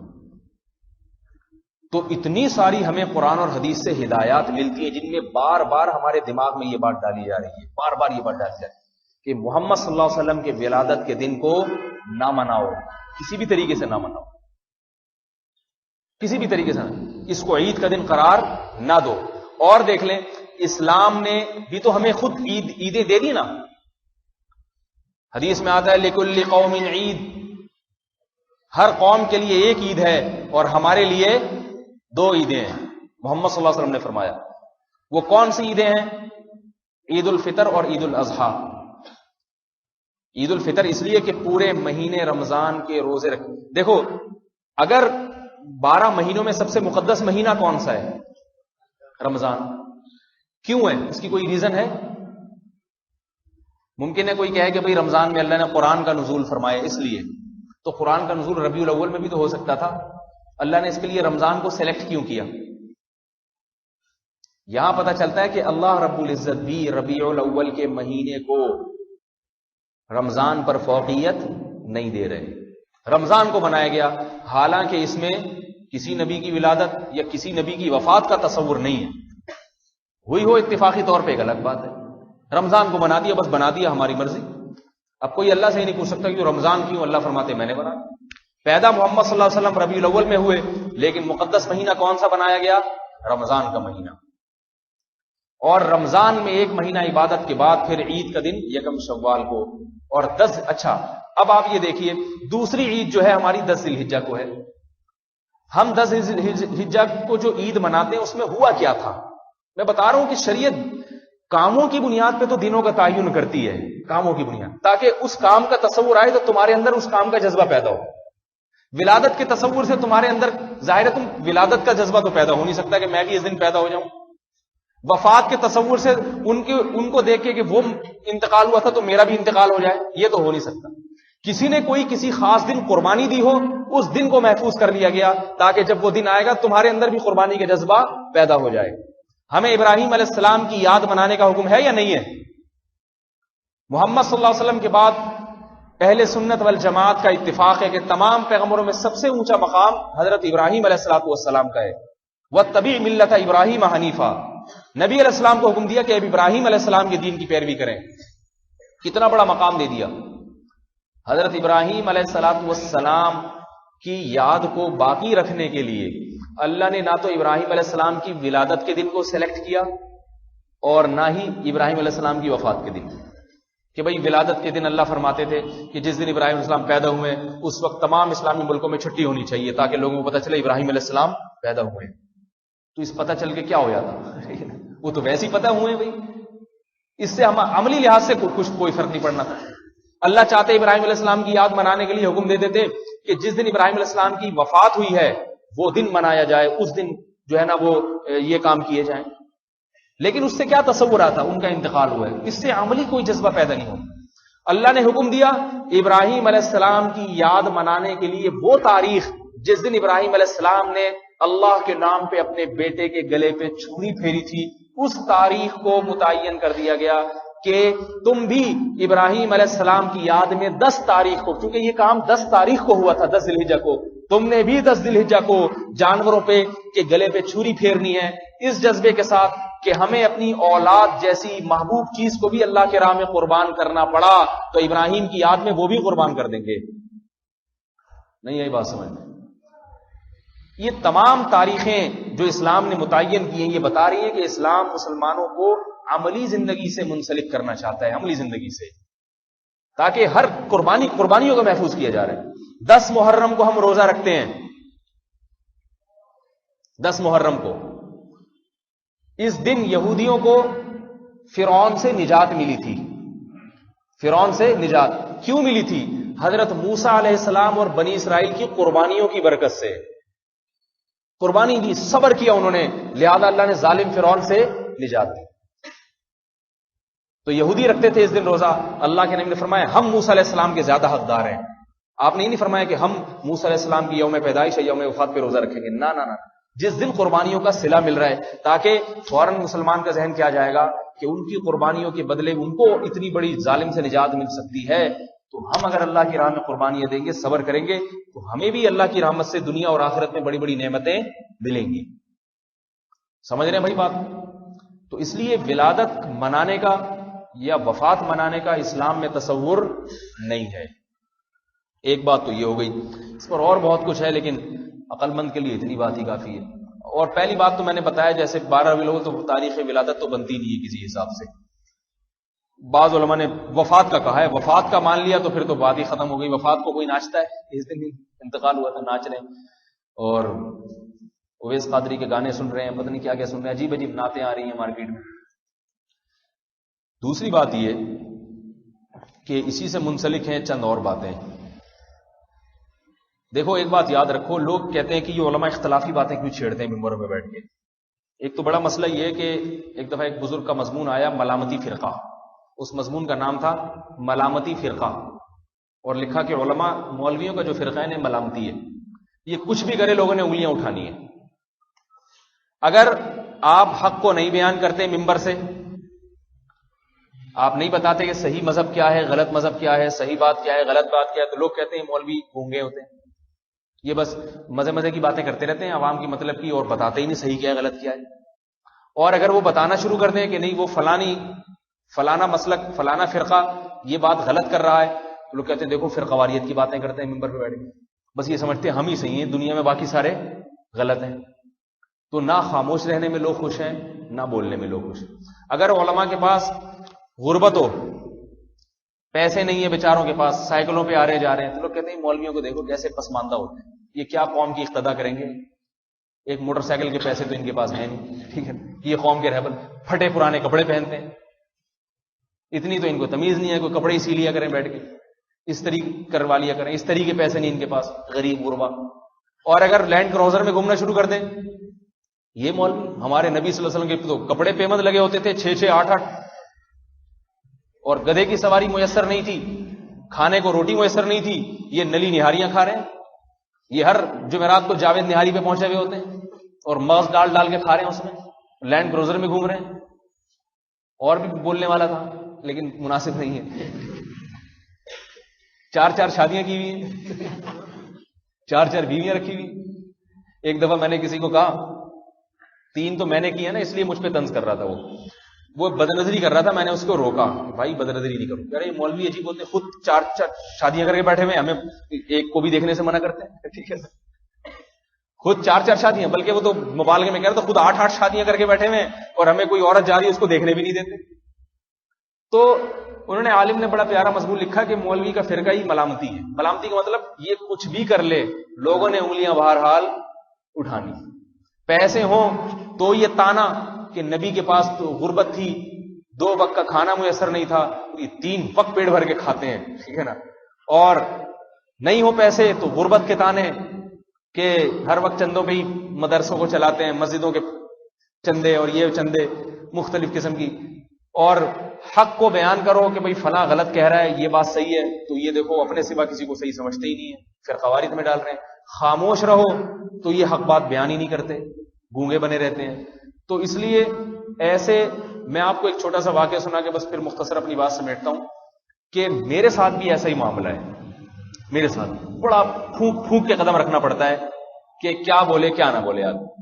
تو اتنی ساری ہمیں قرآن اور حدیث سے ہدایات ملتی ہیں جن میں بار بار ہمارے دماغ میں یہ بات ڈالی جا رہی ہے، بار بار یہ بات ڈالی جا رہی ہے کہ محمد صلی اللہ علیہ وسلم کے ولادت کے دن کو نہ مناؤ، کسی بھی طریقے سے نہ مناؤ، کسی بھی طریقے سے نہ، اس کو عید کا دن قرار نہ دو۔ اور دیکھ لیں اسلام نے بھی تو ہمیں خود عیدیں دے دی نا، حدیث میں آتا ہے لِكُلِّ قَوْمٍ عید، ہر قوم کے لیے ایک عید ہے اور ہمارے لیے 2 عیدیں ہیں، محمد صلی اللہ علیہ وسلم نے فرمایا۔ وہ کون سی عیدیں ہیں؟ عید الفطر اور عید الاضحیٰ۔ عید الفطر اس لیے کہ پورے مہینے رمضان کے روزے رکھ، دیکھو اگر 12 مہینوں میں سب سے مقدس مہینہ کون سا ہے؟ رمضان۔ کیوں ہے؟ اس کی کوئی ریزن ہے؟ ممکن ہے کوئی کہے کہ بھئی رمضان میں اللہ نے قرآن کا نزول فرمایا اس لیے، تو قرآن کا نزول ربیع الاول میں بھی تو ہو سکتا تھا، اللہ نے اس کے لیے رمضان کو سلیکٹ کیوں کیا؟ یہاں پتہ چلتا ہے کہ اللہ رب العزت بھی ربیع الاول کے مہینے کو رمضان پر فوقیت نہیں دے رہے، رمضان کو بنایا گیا، حالانکہ اس میں کسی نبی کی ولادت یا کسی نبی کی وفات کا تصور نہیں ہے، ہوئی ہو اتفاقی طور پہ ایک الگ بات ہے، رمضان کو بنا دیا، بس بنا دیا ہماری مرضی۔ اب کوئی اللہ سے ہی نہیں پوچھ سکتا کہ رمضان کیوں، اللہ فرماتے میں نے بنا۔ پیدا محمد صلی اللہ علیہ وسلم ربیع الاول میں ہوئے، لیکن مقدس مہینہ کون سا بنایا گیا؟ رمضان کا مہینہ۔ اور رمضان میں ایک مہینہ عبادت کے بعد پھر عید کا دن 1 شوال کو، اور 10 اچھا اب آپ یہ دیکھیے دوسری عید جو ہے ہماری 10 ذی الحجہ کو ہے۔ ہم 10 ذی الحجہ کو جو عید مناتے ہیں اس میں ہوا کیا تھا؟ میں بتا رہا ہوں کہ شریعت کاموں کی بنیاد پہ تو دنوں کا تعین کرتی ہے، کاموں کی بنیاد، تاکہ اس کام کا تصور آئے تو تمہارے اندر اس کام کا جذبہ پیدا ہو۔ ولادت کے تصور سے تمہارے اندر ظاہر ہے تم ولادت کا جذبہ تو پیدا ہو نہیں سکتا کہ میں بھی اس دن پیدا ہو جاؤں۔ وفات کے تصور سے ان کو دیکھ کے کہ وہ انتقال ہوا تھا تو میرا بھی انتقال ہو جائے، یہ تو ہو نہیں سکتا۔ کسی نے کوئی کسی خاص دن قربانی دی ہو، اس دن کو محفوظ کر لیا گیا تاکہ جب وہ دن آئے گا تمہارے اندر بھی قربانی کا جذبہ پیدا ہو جائے۔ ہمیں ابراہیم علیہ السلام کی یاد منانے کا حکم ہے یا نہیں ہے؟ محمد صلی اللہ علیہ وسلم کے بعد اہل سنت والجماعت کا اتفاق ہے کہ تمام پیغمبروں میں سب سے اونچا مقام حضرت ابراہیم علیہ السلام کا ہے۔ وَاتَّبِعْ مِلَّةَ إِبْرَاهِيمَ حَنِيفًا، نبی علیہ السلام کو حکم دیا کہ اب ابراہیم علیہ السلام کے دین کی پیروی کریں۔ کتنا بڑا مقام دے دیا۔ حضرت ابراہیم علیہ السلام کی یاد کو باقی رکھنے کے لیے اللہ نے نہ تو ابراہیم علیہ السلام کی ولادت کے دن کو سلیکٹ کیا اور نہ ہی ابراہیم علیہ السلام کی وفات کے دن، کہ بھئی ولادت کے دن اللہ فرماتے تھے کہ جس دن ابراہیم علیہ السلام پیدا ہوئے اس وقت تمام اسلامی ملکوں میں چھٹی ہونی چاہیے تاکہ لوگوں کو پتہ چلے ابراہیم علیہ السلام پیدا ہوئے۔ تو اس پتہ چل کے کیا ہو جاتا؟ وہ تو ویسے ہی پتہ ہوئے بھائی، اس سے ہم عملی لحاظ سے کوئی فرق نہیں پڑنا تھا۔ اللہ چاہتے ابراہیم علیہ السلام کی یاد منانے کے لیے حکم دے دیتے کہ جس دن ابراہیم علیہ السلام کی وفات ہوئی ہے وہ دن منایا جائے، اس دن جو ہے نا وہ یہ کام کیے جائیں، لیکن اس سے کیا تصور آتا؟ ان کا انتقال ہوا ہے، اس سے عملی کوئی جذبہ پیدا نہیں ہوتا۔ اللہ نے حکم دیا ابراہیم علیہ السلام کی یاد منانے کے لیے وہ تاریخ جس دن ابراہیم علیہ السلام نے اللہ کے نام پہ اپنے بیٹے کے گلے پہ چھری پھیری تھی، اس تاریخ کو متعین کر دیا گیا کہ تم بھی ابراہیم علیہ السلام کی یاد میں 10 تاریخ کو، کیونکہ یہ کام 10 تاریخ کو ہوا تھا، 10 ذی الحجہ کو، تم نے بھی 10 ذی الحجہ کو جانوروں پہ کے گلے پہ چھری پھیرنی ہے، اس جذبے کے ساتھ کہ ہمیں اپنی اولاد جیسی محبوب چیز کو بھی اللہ کے راہ میں قربان کرنا پڑا تو ابراہیم کی یاد میں وہ بھی قربان کر دیں گے۔ نہیں یہی بات سمجھ میں؟ یہ تمام تاریخیں جو اسلام نے متعین کی ہیں یہ بتا رہی ہیں کہ اسلام مسلمانوں کو عملی زندگی سے منسلک کرنا چاہتا ہے، عملی زندگی سے۔ تاکہ ہر قربانیوں کو محفوظ کیا جا رہا ہے. 10 محرم کو ہم روزہ رکھتے ہیں. 10 محرم کو اس دن یہودیوں کو فرعون سے نجات ملی تھی. فرعون سے نجات کیوں ملی تھی؟ حضرت موسیٰ علیہ السلام اور بنی اسرائیل کی قربانیوں کی برکت سے. قربانی دی، صبر کیا انہوں نے، لہذا اللہ نے ظالم فرعون سے نجات دی. تو یہودی رکھتے تھے اس دن روزہ. اللہ کے نبی نے فرمایا ہم موسیٰ علیہ السلام کے زیادہ حقدار ہیں. آپ نے یہ نہیں فرمایا کہ ہم موسیٰ علیہ السلام کی یوم پیدائش یا یوم وفات پہ روزہ رکھیں گے. نہ نہ نہ، جس دن قربانیوں کا صلہ مل رہا ہے، تاکہ فوراً مسلمان کا ذہن کیا جائے گا کہ ان کی قربانیوں کے بدلے ان کو اتنی بڑی ظالم سے نجات مل سکتی ہے، تو ہم اگر اللہ کی راہ میں قربانیاں دیں گے، صبر کریں گے، تو ہمیں بھی اللہ کی رحمت سے دنیا اور آخرت میں بڑی بڑی نعمتیں ملیں گی. سمجھ رہے ہیں بھائی بات؟ تو اس لیے ولادت منانے کا یا وفات منانے کا اسلام میں تصور نہیں ہے. ایک بات تو یہ ہو گئی. اس پر اور بہت کچھ ہے، لیکن عقل مند کے لیے اتنی بات ہی کافی ہے. اور پہلی بات تو میں نے بتایا، جیسے 12 ربیع الاول تو تاریخ ولادت تو بنتی نہیں ہے کسی حساب سے. بعض علماء نے وفات کا کہا ہے، وفات کا مان لیا تو پھر تو بات ہی ختم ہو گئی. وفات کو کوئی ناچتا ہے؟ اس دن انتقال ہوا تھا، ناچ رہے ہیں اور اویس قادری کے گانے سن رہے ہیں، پتہ نہیں کیا کیا سن رہے ہیں، عجیب عجیب نعتیں آ رہی ہیں مارکیٹ میں. دوسری بات یہ کہ اسی سے منسلک ہیں چند اور باتیں. دیکھو ایک بات یاد رکھو، لوگ کہتے ہیں کہ یہ علماء اختلافی باتیں کیوں چھیڑتے ہیں ممبروں پہ بیٹھ کے. ایک تو بڑا مسئلہ یہ ہے کہ ایک دفعہ ایک بزرگ کا مضمون آیا ملامتی فرقہ. اس مضمون کا نام تھا ملامتی فرقہ، اور لکھا کہ علماء مولویوں کا جو فرقہ ہے ملامتی ہے، یہ کچھ بھی کرے لوگوں نے انگلیاں اٹھانی ہیں. اگر آپ حق کو نہیں بیان کرتے ممبر سے، آپ نہیں بتاتے کہ صحیح مذہب کیا ہے، غلط مذہب کیا ہے، صحیح بات کیا ہے، غلط بات کیا ہے، تو لوگ کہتے ہیں مولوی گونگے ہوتے ہیں، یہ بس مزے مزے کی باتیں کرتے رہتے ہیں عوام کی مطلب کی، اور بتاتے ہی نہیں صحیح کیا ہے غلط کیا ہے. اور اگر وہ بتانا شروع کر دیں کہ نہیں وہ فلانا مسلک فلانا فرقہ یہ بات غلط کر رہا ہے، تو لوگ کہتے ہیں دیکھو فرقہ واریت کی باتیں کرتے ہیں ممبر پہ بیٹھ کے، بس یہ سمجھتے ہیں ہم ہی صحیح ہیں، دنیا میں باقی سارے غلط ہیں. تو نہ خاموش رہنے میں لوگ خوش ہیں، نہ بولنے میں لوگ خوش ہیں. اگر علماء کے پاس غربت ہو، پیسے نہیں ہیں بیچاروں کے پاس، سائیکلوں پہ آ رہے جا رہے ہیں، تو لوگ کہتے ہیں مولویوں کو دیکھو کیسے پسماندہ ہوتے ہیں، یہ کیا قوم کی اقتدا کریں گے، ایک موٹر سائیکل کے پیسے تو ان کے پاس ہیں نہیں، ٹھیک ہے، یہ قوم کے رہبر پھٹے پرانے کپڑے پہنتے ہیں، اتنی تو ان کو تمیز نہیں ہے، کوئی کپڑے ہی سی لیا کریں بیٹھ کے، اس طریقے کروا لیا کریں، اس طریقے پیسے نہیں ان کے پاس، غریب غربا. اور اگر لینڈ کروزر میں گھومنا شروع کر دیں، یہ مولوی ہمارے نبی صلی اللہ علیہ وسلم کے تو کپڑے پیمند لگے ہوتے تھے 6 8 اور گدھے کی سواری میسر نہیں تھی، کھانے کو روٹی میسر نہیں تھی، یہ نلی نہاریاں کھا رہے ہیں، یہ ہر جمعرات کو جاوید نہاری پہ پہنچے ہوئے ہوتے ہیں اور مغز ڈال کے کھا رہے ہیں، اس میں لینڈ کروزر میں گھوم رہے ہیں. اور بھی بولنے والا تھا لیکن مناسب نہیں ہے. 4 شادیاں کی ہوئی ہیں، 4 بیویاں رکھی ہوئی. ایک دفعہ میں نے کسی کو کہا 3 تو میں نے کی ہے نا، اس لیے مجھ پہ طنز کر رہا تھا، وہ بدنظری کر رہا تھا، میں نے اس کو روکا کہ بھائی بدنظری نہیں کروں. ارے مولوی عجیب ہوتے ہیں، خود 4 شادیاں کر کے بیٹھے ہوئے، ہمیں ایک کو بھی دیکھنے سے منع کرتے ہیں، ٹھیک ہے، خود 4 شادیاں، بلکہ وہ تو مبالغے میں کہہ رہا تھا خود 8 شادیاں کر کے بیٹھے ہوئے اور ہمیں کوئی عورت جا رہی ہے اس کو دیکھنے بھی نہیں دیتے. تو انہوں نے عالم نے بڑا پیارا مضمون لکھا کہ مولوی کا فرقہ ہی ملامتی ہے. ملامتی کا مطلب یہ کچھ بھی کر لے لوگوں نے انگلیاں بہرحال اٹھانی. پیسے ہوں تو یہ تانا کہ نبی کے پاس تو غربت تھی، 2 وقت کا کھانا میسر نہیں تھا، یہ 3 وقت پیٹ بھر کے کھاتے ہیں، ٹھیک ہے نا. اور نہیں ہو پیسے تو غربت کے تانے کہ ہر وقت چندوں پہ ہی مدرسوں کو چلاتے ہیں، مسجدوں کے چندے اور یہ چندے مختلف قسم کی. اور حق کو بیان کرو کہ بھئی فلاں غلط کہہ رہا ہے، یہ بات صحیح ہے، تو یہ دیکھو اپنے سوا کسی کو صحیح سمجھتے ہی نہیں ہے، پھر قواریت میں ڈال رہے ہیں. خاموش رہو تو یہ حق بات بیان ہی نہیں کرتے، گونگے بنے رہتے ہیں. تو اس لیے ایسے میں آپ کو ایک چھوٹا سا واقعہ سنا کے بس پھر مختصر اپنی بات سمیٹتا ہوں کہ میرے ساتھ بھی ایسا ہی معاملہ ہے. میرے ساتھ بڑا پھونک کے قدم رکھنا پڑتا ہے کہ کیا بولے کیا نہ بولے. آدمی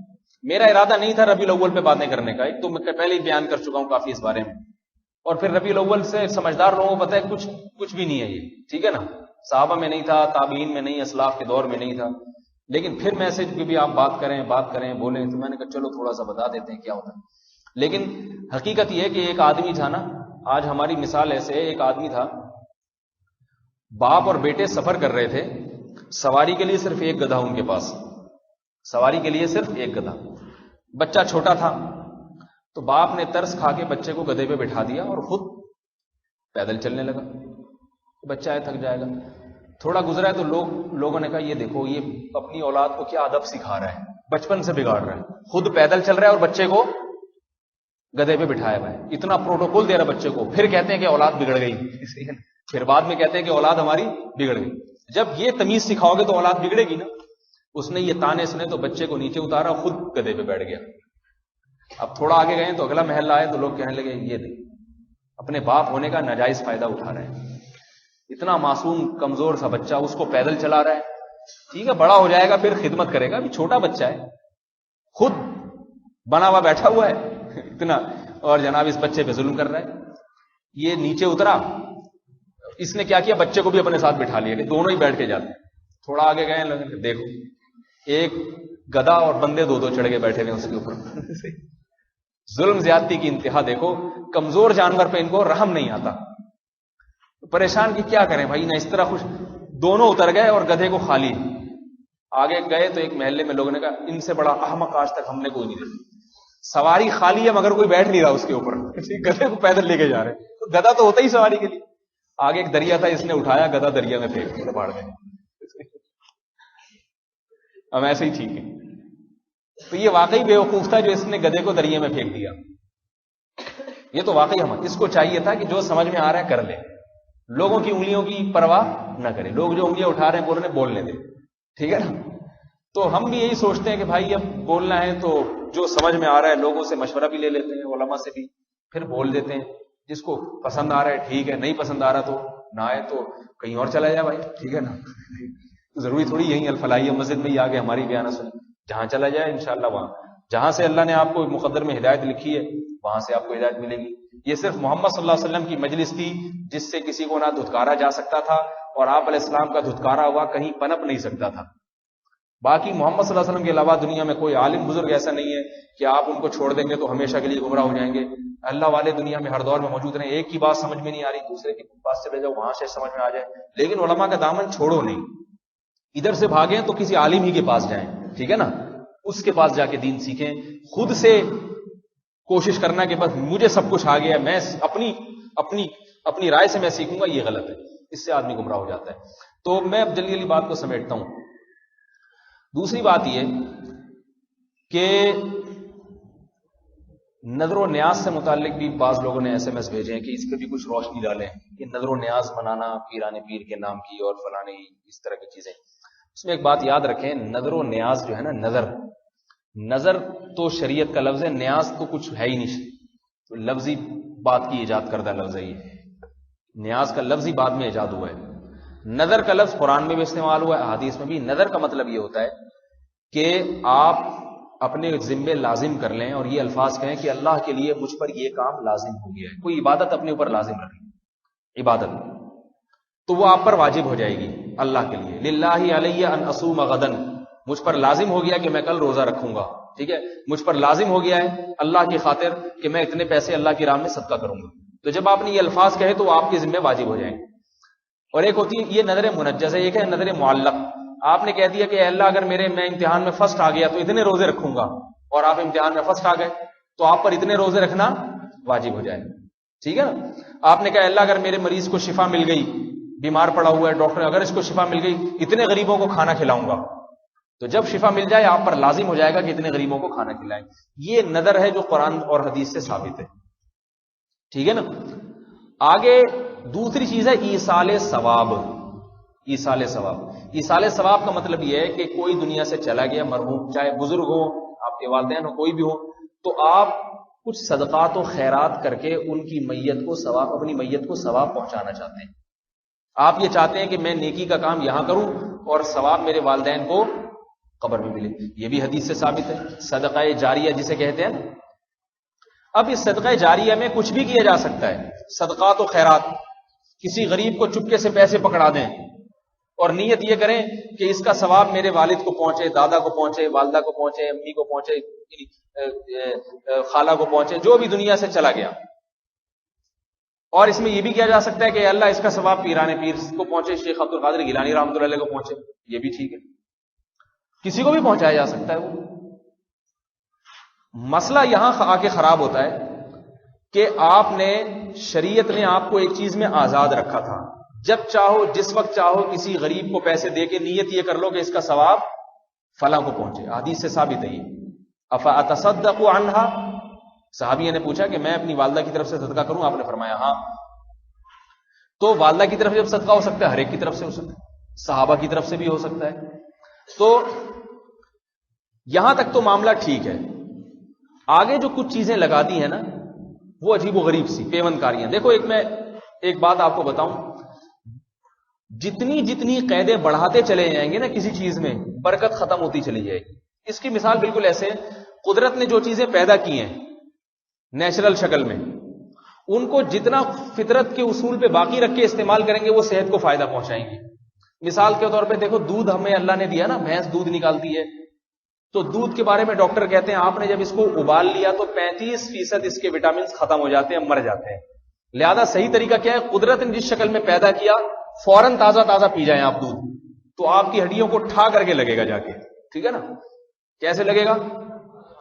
میرا ارادہ نہیں تھا ربیع الاول پہ باتیں کرنے کا، ایک تو میں پہلے ہی بیان کر چکا ہوں کافی اس بارے میں، اور پھر ربیع الاول سے سمجھدار لوگوں کو پتہ ہے کچھ بھی نہیں ہے یہ، ٹھیک ہے نا. صحابہ میں نہیں تھا، تابعین میں نہیں، اسلاف کے دور میں نہیں تھا، لیکن پھر میں سے بھی آپ بات کریں بولیں، تو میں نے کہا چلو تھوڑا سا بتا دیتے ہیں کیا ہوتا ہے. لیکن حقیقت یہ ہے کہ ایک آدمی تھا نا، آج ہماری مثال ایسے ہے، ایک آدمی تھا باپ اور بیٹے سفر کر رہے تھے، سواری کے لیے صرف ایک گدھا ان کے پاس، سواری کے لیے صرف ایک گدھا، بچہ چھوٹا تھا، تو باپ نے ترس کھا کے بچے کو گدھے پہ بٹھا دیا اور خود پیدل چلنے لگا. بچہ ہے تھک جائے گا. تھوڑا گزرا ہے تو لوگوں نے کہا یہ دیکھو یہ اپنی اولاد کو کیا ادب سکھا رہا ہے، بچپن سے بگاڑ رہا ہے، خود پیدل چل رہا ہے اور بچے کو گدھے پہ بٹھایا ہوا ہے، اتنا پروٹوکول دے رہا بچے کو، پھر کہتے ہیں کہ اولاد بگڑ گئی، پھر بعد میں کہتے ہیں کہ اولاد ہماری بگڑ گئی. جب یہ تمیز سکھاؤ گے تو اولاد بگڑے گی نا. اس نے یہ تانے سنے تو بچے کو نیچے اتارا، خود گدھے پہ بیٹھ گیا. اب تھوڑا آگے گئے تو اگلا محلہ آئے تو لوگ کہنے لگے یہ اپنے باپ ہونے کا ناجائز فائدہ اٹھا رہے ہیں، اتنا معصوم کمزور سا بچہ اس کو پیدل چلا رہا ہے. ٹھیک ہے بڑا ہو جائے گا پھر خدمت کرے گا، ابھی چھوٹا بچہ ہے، خود بنا ہوا بیٹھا ہوا ہے اتنا، اور جناب اس بچے پہ ظلم کر رہا ہے. یہ نیچے اترا، اس نے کیا کیا بچے کو بھی اپنے ساتھ بٹھا لیا کہ دونوں ہی بیٹھ کے جاتے ہیں. تھوڑا آگے گئے لگے دیکھو ایک گدھا اور بندے دو چڑھ کے بیٹھے ہوئے اس کے اوپر. ظلم زیادتی کی انتہا دیکھو، کمزور جانور پہ ان کو رحم نہیں آتا. پریشان کی کیا کریں بھائی، نہ اس طرح خوش، دونوں اتر گئے اور گدھے کو خالی. آگے گئے تو ایک محلے میں لوگوں نے کہا ان سے بڑا احمق آج تک ہم نے کوئی نہیں دیکھا. سواری خالی ہے مگر کوئی بیٹھ نہیں رہا اس کے اوپر، گدھے کو پیدل لے کے جا رہے ہیں. گدھا تو ہوتا ہی سواری کے لیے. آگے ایک دریا تھا، اس نے اٹھایا، گدھا دریا میں پھینک پاڑ گئے. ہم ایسے ہی ٹھیک ہے. تو یہ واقعی بیوقوف تھا جو اس نے گدھے کو دریا میں پھینک دیا. یہ تو واقعی اس کو چاہیے تھا کہ جو سمجھ میں آ رہا ہے کر لے، لوگوں کی انگلیوں کی پرواہ نہ کرے. لوگ جو انگلیاں اٹھا رہے ہیں بول رہے ہیں بولنے دے، ٹھیک ہے نا. تو ہم بھی یہی سوچتے ہیں کہ بھائی اب بولنا ہے تو جو سمجھ میں آ رہا ہے لوگوں سے مشورہ بھی لے لیتے ہیں، علماء سے بھی، پھر بول دیتے ہیں. جس کو پسند آ رہا ہے ٹھیک ہے، نہیں پسند آ رہا تو نہ آئے تو کہیں اور چلا جائے بھائی، ٹھیک ہے نا. ضروری تھوڑی یہیں الفلاحیہ مسجد میں ہی آگے ہماری بیانہ سنیں، جہاں چلا جائے انشاءاللہ وہاں جہاں سے اللہ نے آپ کو مقدر میں ہدایت لکھی ہے وہاں سے آپ کو ہدایت ملے گی. یہ صرف محمد صلی اللہ علیہ وسلم کی مجلس تھی جس سے کسی کو نہ دھتکارا جا سکتا تھا، اور آپ علیہ السلام کا دھتکارا ہوا کہیں پنپ نہیں سکتا تھا. باقی محمد صلی اللہ علیہ وسلم کے علاوہ دنیا میں کوئی عالم بزرگ ایسا نہیں ہے کہ آپ ان کو چھوڑ دیں گے تو ہمیشہ کے لیے گمراہ ہو جائیں گے. اللہ والے دنیا میں ہر دور میں موجود رہے. ایک کی بات سمجھ میں نہیں آ رہی دوسرے کی بات سے لے جاؤ وہاں سے سمجھ میں آ جائے، لیکن علماء کا دامن چھوڑو نہیں. ادھر سے بھاگیں تو کسی عالم ہی کے پاس جائیں، ٹھیک ہے نا، اس کے پاس جا کے دین سیکھیں. خود سے کوشش کرنا کہ بس مجھے سب کچھ آ گیا، میں اپنی رائے سے میں سیکھوں گا، یہ غلط ہے. اس سے آدمی گمراہ ہو جاتا ہے. تو میں اب جلدی جلدی بات کو سمیٹتا ہوں. دوسری بات یہ کہ نظر و نیاز سے متعلق بھی بعض لوگوں نے ایس ایم ایس بھیجے ہیں کہ اس پہ بھی کچھ روشنی ڈالیں کہ نظر و نیاز منانا پیرانے پیر کے نام کی اور فلانے اس طرح کی چیزیں. اس میں ایک بات یاد رکھیں، نظر و نیاز جو ہے نا، نظر تو شریعت کا لفظ ہے، نیاز تو کچھ ہے ہی نہیں، تو لفظی بات کی ایجاد کردہ لفظ ہے. یہ نیاز کا لفظی بعد میں ایجاد ہوا ہے. نظر کا لفظ قرآن میں بھی استعمال ہوا ہے، احادیث میں بھی. نظر کا مطلب یہ ہوتا ہے کہ آپ اپنے ذمے لازم کر لیں اور یہ الفاظ کہیں کہ اللہ کے لیے مجھ پر یہ کام لازم ہو گیا ہے. کوئی عبادت اپنے اوپر لازم رکھ لیں، عبادت تو وہ آپ پر واجب ہو جائے گی اللہ کے لیے. للہ علیہ ان اصوم غدن، مجھ پر لازم ہو گیا کہ میں کل روزہ رکھوں گا، ٹھیک ہے. مجھ پر لازم ہو گیا ہے اللہ کی خاطر کہ میں اتنے پیسے اللہ کی راہ میں صدقہ کروں گا. تو جب آپ نے یہ الفاظ کہے تو وہ آپ کے ذمہ واجب ہو جائیں گے. اور ایک ہوتی ہے یہ نظر منجز ہے، ایک ہے نظر معلق. آپ نے کہہ دیا کہ اے اللہ اگر میں امتحان میں فرسٹ آ گیا تو اتنے روزے رکھوں گا، اور آپ امتحان میں فرسٹ آ گئے تو آپ پر اتنے روزے رکھنا واجب ہو جائے، ٹھیک ہے نا. آپ نے کہا اللہ اگر میرے مریض کو شفا مل گئی، بیمار پڑا ہوا ہے، ڈاکٹر اگر اس کو شفا مل گئی اتنے غریبوں کو کھانا کھلاؤں گا. تو جب شفا مل جائے آپ پر لازم ہو جائے گا کہ اتنے غریبوں کو کھانا کھلائیں. یہ نظر ہے جو قرآن اور حدیث سے ثابت ہے، ٹھیک ہے نا. آگے دوسری چیز ہے ایصال ثواب. ایصال ثواب، ایصال ثواب کا مطلب یہ ہے کہ کوئی دنیا سے چلا گیا مرحوم، چاہے بزرگ ہو، آپ کے والدین ہو، کوئی بھی ہو، تو آپ کچھ صدقات و خیرات کر کے ان کی میت کو ثواب، اپنی میت کو ثواب پہنچانا چاہتے ہیں. آپ یہ چاہتے ہیں کہ میں نیکی کا کام یہاں کروں اور ثواب میرے والدین کو قبر میں ملے. یہ بھی حدیث سے ثابت ہے، صدقہ جاریہ جسے کہتے ہیں. اب اس صدقہ جاریہ میں کچھ بھی کیا جا سکتا ہے، صدقات و خیرات. کسی غریب کو چپکے سے پیسے پکڑا دیں اور نیت یہ کریں کہ اس کا ثواب میرے والد کو پہنچے، دادا کو پہنچے، والدہ کو پہنچے، امی کو پہنچے، خالہ کو پہنچے، جو بھی دنیا سے چلا گیا. اور اس میں یہ بھی کیا جا سکتا ہے کہ اللہ اس کا ثواب پیران پیر کو پہنچے، شیخ عبد القادر گیلانی رحمۃ اللہ علیہ کو پہنچے، یہ بھی ٹھیک ہے، کسی کو بھی پہنچایا جا سکتا ہے وہ۔ مسئلہ یہاں آ کے خراب ہوتا ہے کہ آپ نے، شریعت نے آپ کو ایک چیز میں آزاد رکھا تھا، جب چاہو جس وقت چاہو کسی غریب کو پیسے دے کے نیت یہ کر لو کہ اس کا ثواب فلاں کو پہنچے، حدیث سے ثابت ہے یہ۔ افاتصدق عنہا، صحابیہ نے پوچھا کہ میں اپنی والدہ کی طرف سے صدقہ کروں، آپ نے فرمایا ہاں۔ تو والدہ کی طرف سے جب صدقہ ہو سکتا ہے، ہر ایک کی طرف سے ہو سکتا ہے، صحابہ کی طرف سے بھی ہو سکتا ہے، تو یہاں تک تو معاملہ ٹھیک ہے۔ آگے جو کچھ چیزیں لگا دی ہیں نا وہ عجیب و غریب سی پیوند کاریاں۔ دیکھو میں ایک بات آپ کو بتاؤں، جتنی قیدیں بڑھاتے چلے جائیں گے نا کسی چیز میں، برکت ختم ہوتی چلی جائے گی۔ اس کی مثال بالکل ایسے ہے، قدرت نے جو چیزیں پیدا کی ہیں نیچرل شکل میں، ان کو جتنا فطرت کے اصول پہ باقی رکھ کے استعمال کریں گے وہ صحت کو فائدہ پہنچائیں گے۔ مثال کے طور پہ دیکھو، دودھ ہمیں اللہ نے دیا نا، بھینس دودھ نکالتی ہے، تو دودھ کے بارے میں ڈاکٹر کہتے ہیں آپ نے جب اس کو ابال لیا تو 35% اس کے وٹامنز ختم ہو جاتے ہیں، مر جاتے ہیں۔ لہذا صحیح طریقہ کیا ہے، قدرت نے جس شکل میں پیدا کیا فوراً تازہ پی جائیں آپ دودھ، تو آپ کی ہڈیوں کو ٹھا کر کے لگے گا جا کے، ٹھیک ہے نا؟ کیسے لگے گا؟